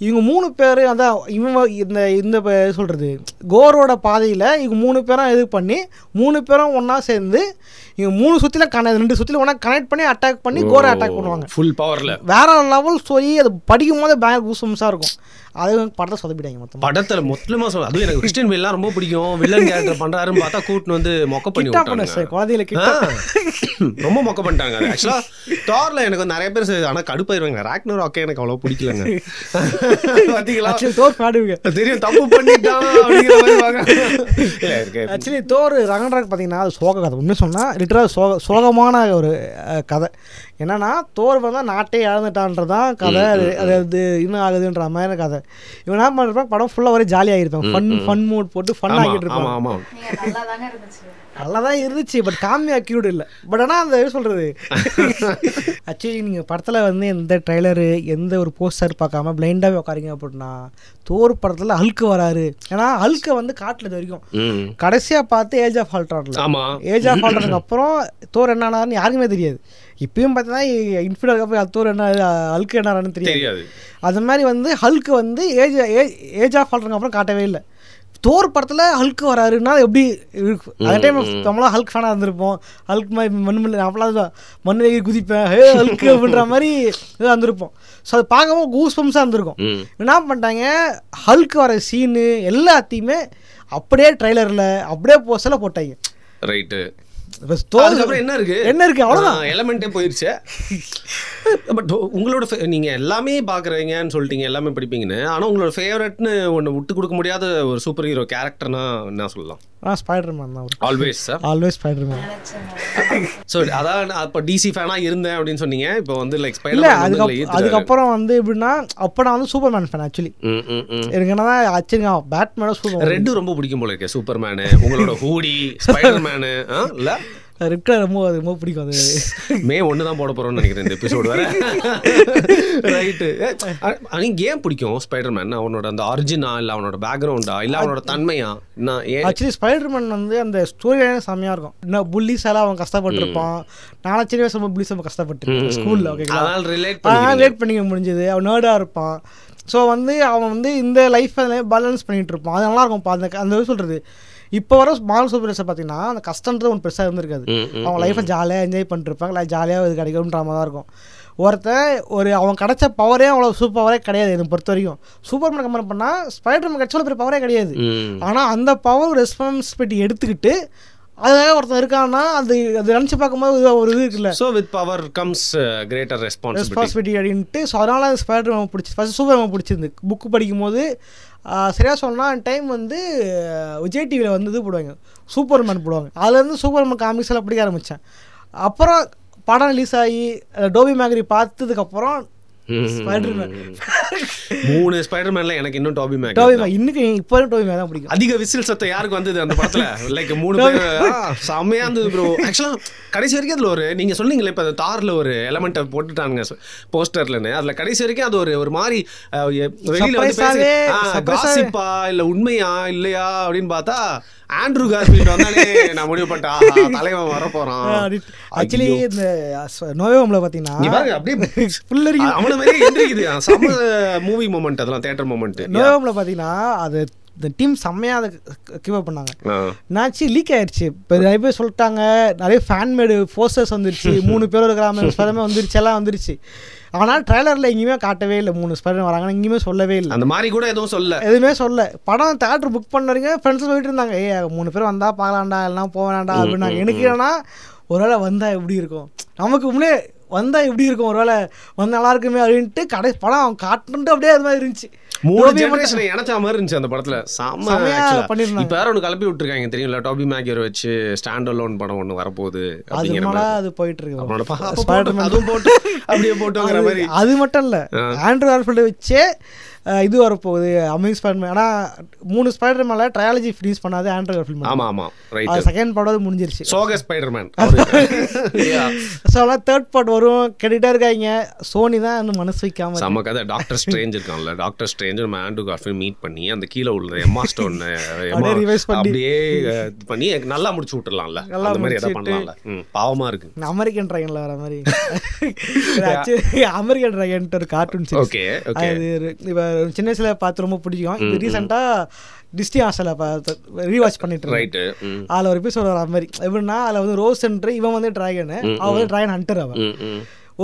இவங்க 3 பேர் அதான் இவங்க இந்த சொல்றது கோரோட பாதையில் இவங்க 3 பேரும் இது பண்ணி 3 பேரும் ஒன்றா சேர்ந்து இவங்க 3 சுற்றில 2 சுற்றில ஒன்றா கனெக்ட் பண்ணி அட்டாக் பண்ணி கோரை அட்டாக் பண்ணுவாங்க ஃபுல் பவரில். வேற லெவல் ஸ்டோரி. அது படிக்கும் போது பயங்கர கூஸ்பம்ஸாக இருக்கும். அது படத்தை சொதப்பிட்டாங்க மொத்தம். படத்தில் மொத்தமாக சொல்ல அதுவும் எனக்கு கிறிஸ்டியன் பெல்லாம் ரொம்ப பிடிக்கும். வில்லன் கேரக்டர் பண்ணுறாருன்னு பார்த்தா கூட்டின்னு வந்து மொக்க பண்ணி குழந்தைகளுக்கு ரொம்ப மொக்க பண்ணிட்டாங்க. ஆக்சுவலாக தார்ல எனக்கு வந்து நிறைய பேர் ஆனால் கடுப்பாயிருவாங்க. ராக்னர் ஓகே எனக்கு அவ்வளோ பிடிக்கலங்க. பார்த்தீங்களா தோர் பாடுவீங்க தெரியும் தப்பு பண்ணிட்டான் அப்படிங்கிற மாதிரி வாங்க. ஆக்சுவலி தோர் ரகன்ராக் பார்த்தீங்கன்னா அது சோக கதை. உண்மை சொன்னால் லிட்டராக சோகமான ஒரு கதை. என்னன்னா தோர் வந்து நாட்டே இழந்துட்டான்றதான் கதை. அது இன்னும் ஆகுதுன்ற மாதிரி கதை. இவன் என்ன பண்ணுறான், படம் ஃபுல்லாக ஒரே ஜாலியாக இருப்பான், ஃபன் மூட் போட்டு ஃபன் ஆகிட்டு இருப்பான். நல்லா தான் இருந்துச்சு, பட் காமி அக்யூட் இல்லை. பட் ஆனால் அந்த சொல்கிறது ஆக்சுவலி நீங்கள் படத்தில் வந்து எந்த ட்ரெய்லரு எந்த ஒரு போஸ்டர் பார்க்காம பிளைண்டாகவே உட்காரிங்க அப்படின்னா தோர் படத்தில் ஹல்க் வராரு. ஏன்னா ஹல்கை வந்து காட்டில் இது வரைக்கும் கடைசியாக பார்த்து ஏஜ் ஆஃப் ஆல்ட்ரான்ல, ஏஜ் ஆஃப் ஆல்ட்ரானுக்கு அப்புறம் தோர் என்னன்னு யாருக்குமே தெரியாது. இப்பயும் பார்த்தீங்கன்னா இன்ஃபினிட்டி போய் தோர் என்ன ஹல்க் என்னன்னு தெரியாது. அது மாதிரி வந்து ஹல்க் வந்து ஏஜ் ஆஃப் ஆல்ட்ரானுக்கு அப்புறம் காட்டவே இல்லை. தோர் படத்தில் ஹல்க் வராருன்னா எப்படி அந்த டைம் நம்மளாம் ஹல்க் ஃபேனாக இருந்திருப்போம். ஹல்க் மாதிரி நம்மளாம் மண் வேகி குதிப்பேன் ஹல்க் அப்படின்ற மாதிரி வந்திருப்போம். ஸோ அது பார்க்கும்போது கூஸ் பம்ஸாக இருந்திருக்கும். என்ன பண்ணிட்டாங்க, ஹல்க் வர சீனு எல்லாத்தையுமே அப்படியே ட்ரெய்லரில் அப்படியே போஸ்டரில் போட்டாங்க. ரைட்டு. என்ன இருக்கு அவ்வளோதான், எலமெண்ட்டே போயிடுச்சு. பட் உங்களோட நீங்கள் எல்லாமே பார்க்குறீங்கன்னு சொல்லிட்டீங்க, எல்லாமே படிப்பீங்கன்னு. ஆனால் உங்களோட ஃபேவரட்னு ஒன்று விட்டு கொடுக்க முடியாத ஒரு சூப்பர் ஹீரோ கேரக்டர்னா என்ன சொல்லலாம்? ஸ்பைடர்மேன் தான். Always sir, always Spiderman. So அதான் அப்போ டிசி ஃபேனாக இருந்தேன் அப்படின்னு சொன்னீங்க. இப்போ வந்து லைக் ஸ்பைடர்மேன். அதுக்கப்புறம் வந்து எப்படின்னா அப்போ நான் வந்து சூப்பர்மேன் ஃபேன். ஆக்சுவலி எனக்கு என்னன்னா ஆக்சுவலி பேட்மேனோ சூப்பர் ரெட்டு ரொம்ப பிடிக்கும் போல இருக்கேன். சூப்பர்மேனு, உங்களோட ஹூடி, ஸ்பைடர்மேனு இல்லை ரெட் கலர் ரொம்ப பிடிக்கும். அது மே 1 தான் போட போகிறோம்னு நினைக்கிறேன் இந்த எபிசோடு வேறு. ரைட்டு. நீங்கள் ஏன் பிடிக்கும் ஸ்பைடர்மேன்? அவனோட அந்த ஆரிஜினா இல்லை அவனோட பேக்ரவுண்டா இல்லை அவனோட தன்மையா? ஆக்சுவலி ஸ்பைடர்மேன் வந்து அந்த ஸ்டோரி லைனே செம்மையாக இருக்கும். இன்னும் புல்லிஸால அவன் கஷ்டப்பட்டுருப்பான். நானும் சின்ன வயசு புல்லிஸ் ரொம்ப கஷ்டப்பட்டுருக்கேன் ஸ்கூலில். ஓகேங்களா, ரிலேட் பண்ணிக்க முடிஞ்சது. அவன் நேர்டாக இருப்பான். ஸோ வந்து அவன் வந்து இந்த லைஃப்பை பேலன்ஸ் பண்ணிகிட்டு இருப்பான். அது நல்லாயிருக்கும். அந்த சொல்கிறது இப்போ வர மால் சூப்பர் ஹீரோஸை பார்த்தீங்கன்னா அந்த கஷ்டன்றது ஒன்று பெருசாக இருந்திருக்காது. அவங்க லைஃப்பை ஜாலியாக என்ஜாய் பண்ணிருப்பாங்க, இல்லை ஜாலியாக இது கிடைக்கும்ன்ற மாதிரி தான் இருக்கும். அவன் கிடைச்ச பவரே அவ்வளோ சூப்பர் பவரே கிடையாது என்னை பொறுத்த வரைக்கும். சூப்பர்மேன் கம்பேர் பண்ணால் ஸ்பைடர்மேன் கிடைச்ச பெரிய பவரே கிடையாது. ஆனால் அந்த பவர் ரெஸ்பான்சிபிலிட்டி எடுத்துக்கிட்டு அதுக்காக ஒருத்தன் இருக்கான்னா அது நினச்சி பார்க்கும்போது ஒரு இது இருக்குல்ல. So with power comes greater responsibility அப்படின்ட்டு. ஸோ அதனால் ஸ்பைடர்மேன் பிடிச்சி ஃபஸ்ட் சூப்பர்மேன் பிடிச்சிருந்து புக்கு படிக்கும்போது. சரியாக சொன்னால் டைம் வந்து விஜய் டிவியில் வந்து இது போடுவாங்க, சூப்பர்மேன் போடுவாங்க. அதுலேருந்து சூப்பர்மேன் காமிக்ஸ் எல்லாம் பிடிக்க ஆரம்பித்தேன். அப்புறம் படம் ரிலீஸ் ஆகி டோபி மேகரி பார்த்ததுக்கப்புறம் ஸ்பைடர்மேன்ல எனக்கு இன்னும் டோபி மேக் இன்னைக்கு இப்போ டோபி மேக் தான் பிடிக்கும். அதிக விசில் சத்தம் யாருக்கு வந்தது அந்த படத்துல? லைக் 3 பேர் செம்மையா இருந்தது ப்ரோ. ஆக்சுவலா கடைசி வரைக்கும் அதுல ஒரு நீங்க சொன்னீங்களே இப்ப தார்ல ஒரு எலமெண்ட் போட்டுட்டாங்க போஸ்டர்லன்னு, அதுல கடைசி வரைக்கும் அது ஒரு மாதிரி வெளியில வந்து காசிப்பா இல்ல உண்மையா இல்லையா அப்படின்னு பார்த்தா ஆண்ட்ரூ கார்ஃபீல்ட் வந்தானே நான் முடிவு பண்ணிட்டேன் தலைவன் வர போறான். ஆக்சுவலி இந்த நோவே ஹோம்ல பாத்தீங்கன்னா அப்படியே ஃபுல்லரி அவன மாதிரி எந்திரிக்குது. செம்ம மூவி மொமெண்ட், அதெல்லாம் தியேட்டர் மொமெண்ட். நோவே ஹோம்ல பாத்தீங்கன்னா அது இந்த டீம் செம்மையாக அதை கிவ் அப் பண்ணாங்க. நாச்சு லீக் ஆயிடுச்சு. இப்போ நிறைய பேர் சொல்லிட்டாங்க, நிறைய ஃபேன்மேடு போஸ்டர்ஸ் வந்துருச்சு, 3 பேர் இருக்கிற ஸ்பைடர்மேன் வந்துருச்சு, எல்லாம் வந்துருச்சு. ஆனால் ட்ரெய்லரில் எங்கேயுமே காட்டவே இல்லை 3 ஸ்பைடர்மேன் வராங்கன்னு எங்கேயுமே சொல்லவே இல்லை. அந்த மாதிரி கூட எதுவுமே சொல்ல. படம் தேட்டர் புக் பண்ணுறீங்க ஃப்ரெண்ட்ஸ் போயிட்டு இருந்தாங்க, 3 பேர் வந்தால் பார்க்கலாம்டா, எல்லாம் போக வேண்டாம் அப்படின்னாங்க. எனக்கு என்னன்னா ஒருவேளை வந்தால் எப்படி இருக்கும், நமக்கு முன்னே வந்தால் எப்படி இருக்கும், ஒருவேளை வந்து நல்லா இருக்குமே அப்படின்ட்டு படம் அவங்க காட்டுன்ட்டு அப்படியே அது மாதிரி இருந்துச்சு. 3 ஜெனரேஷன் இணைச்ச மாதிரி இருந்துச்சு அந்த படத்துல. செம்ம. இப்ப வேற ஒன்று கிளப்பி விட்டுருக்காங்க தெரியுங்களா, டோபி மேகியர் வச்சு ஸ்டாண்ட் அலோன் படம் ஒன்று வரப்போகுது. அது போயிட்டு இருக்கு. அதுவும் போட்டு அப்படியே போட்டுங்கிற மாதிரி. அது மட்டும் இல்லை, ஆண்ட்ரூ கார்ஃபீல்ட் வச்சே இது வரப்போகுது அமேசிங் ஸ்பைடர்மேன். ஆனால் 3 ஸ்பைடர்மேன்ல ட்ரையாலஜி ஃபினிஷ் பண்ணாது ஆண்ட்ரூ கார்ஃபீல்ட். ஆமா ஆமா ரைட். செகண்ட் பார்ட் முடிஞ்சிருச்சு, சோக ஸ்பைடர்மேன். ஸோ அதெல்லாம் தேர்ட் பார்ட் வரும் கேட்டுட்டே இருக்காங்க. சோனி தான் இன்னும் மனசு வைக்காம. நம்ம கதை டாக்டர் ஸ்ட்ரேஞ்ச் இருக்கான்ல, டாக்டர் ஸ்ட்ரேஞ்ச் நம்ம ஆண்ட்ரூ கார்ஃபீல்ட் மீட் பண்ணி அந்த கீழே உள்ள எம்மா ஸ்டோன் அப்படியே பண்ணி நல்லா முடிச்சு விட்டுறலாம்ல, அந்த மாதிரி எதாவது பண்ணலாம்ல. பாவமா இருக்கு. அமெரிக்கன் ட்ராகன்ல வர மாதிரி அமெரிக்கன் ட்ராகன் ஒரு கார்ட்டூன். ஓகே இப்போ சின்ன வயசுல பார்த்து ரொம்ப பிடிக்கும். இது ரீசெண்டாக டிஸ்னி ஹாஸ்டலில் ரீவாட்ச் பண்ணிட்டு ரைட்டு. அதில் ஒரு எபிசோட் வர மாதிரி எப்படின்னா, அதில் வந்து ரோஸ் சென்ட்ரு, இவன் வந்து ட்ராகனு, அவன் வந்து ட்ராகன் ஹண்டர். அவன்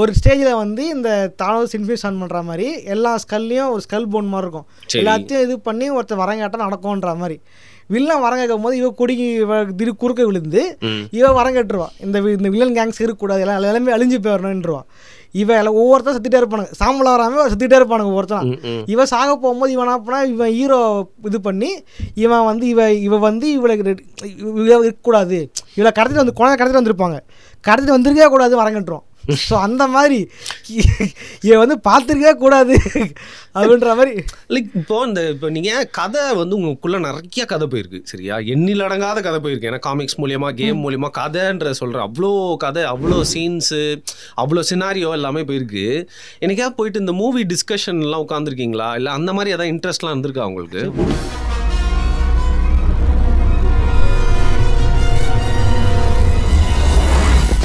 ஒரு ஸ்டேஜில் வந்து இந்த தானோஸ் இன்ஃபியூஸ் ஆன் பண்ணுற மாதிரி எல்லா ஸ்கல்லையும் ஒரு ஸ்கல் போன் மாதிரி இருக்கும், எல்லாத்தையும் இது பண்ணி ஒருத்தர் வரங்காட்டம் நடக்கும்ன்ற மாதிரி. வில்லன் வரங்கேற்கும் போது இவ குடிக்கி திரு குறுக்க விழுந்து இவன் வரங்கட்டுருவான். இந்த வில்லன் கேங்ஸ் இருக்கக்கூடாது, எல்லாமே அழிஞ்சு போயிடணுன்றான். இவன் ஒவ்வொருத்தரும் செத்துட்டே இருப்பானுங்க, சாம்பல் வராமல் செத்துட்டே இருப்பானுங்க ஒவ்வொருத்தரும். இவன் சாக போகும்போது இவன் என்ன இவன் ஹீரோ இது பண்ணி இவன் வந்து இவ வந்து இவளுக்கு இருக்கக்கூடாது, இவளை கடத்திட்டு வந்து குழந்தை கடத்திட்டு வந்திருப்பாங்க, கடத்திட்டு வந்திருக்கவே கூடாது வரங்கட்டுருவான். ஸோ அந்த மாதிரி இவன் வந்து பார்த்துருக்கவே கூடாது அப்படின்ற மாதிரி. லைக் இப்போ நீங்கள் கதை வந்து உங்களுக்குள்ளே நிறைய கதை போயிருக்கு சரியா, எண்ணில் அடங்காத கதை போயிருக்கு. ஏன்னா காமிக்ஸ் மூலியமா கேம் மூலியமா கதைன்ற சொல்கிற அவ்வளோ கதை, அவ்வளோ சீன்ஸு, அவ்வளோ சினாரியோ எல்லாமே போயிருக்கு. எனக்கா போயிட்டு இந்த மூவி டிஸ்கஷன்லாம் உட்காந்துருக்கீங்களா, இல்லை அந்த மாதிரி எதாவது இன்ட்ரெஸ்ட்லாம் இருந்திருக்கா உங்களுக்கு?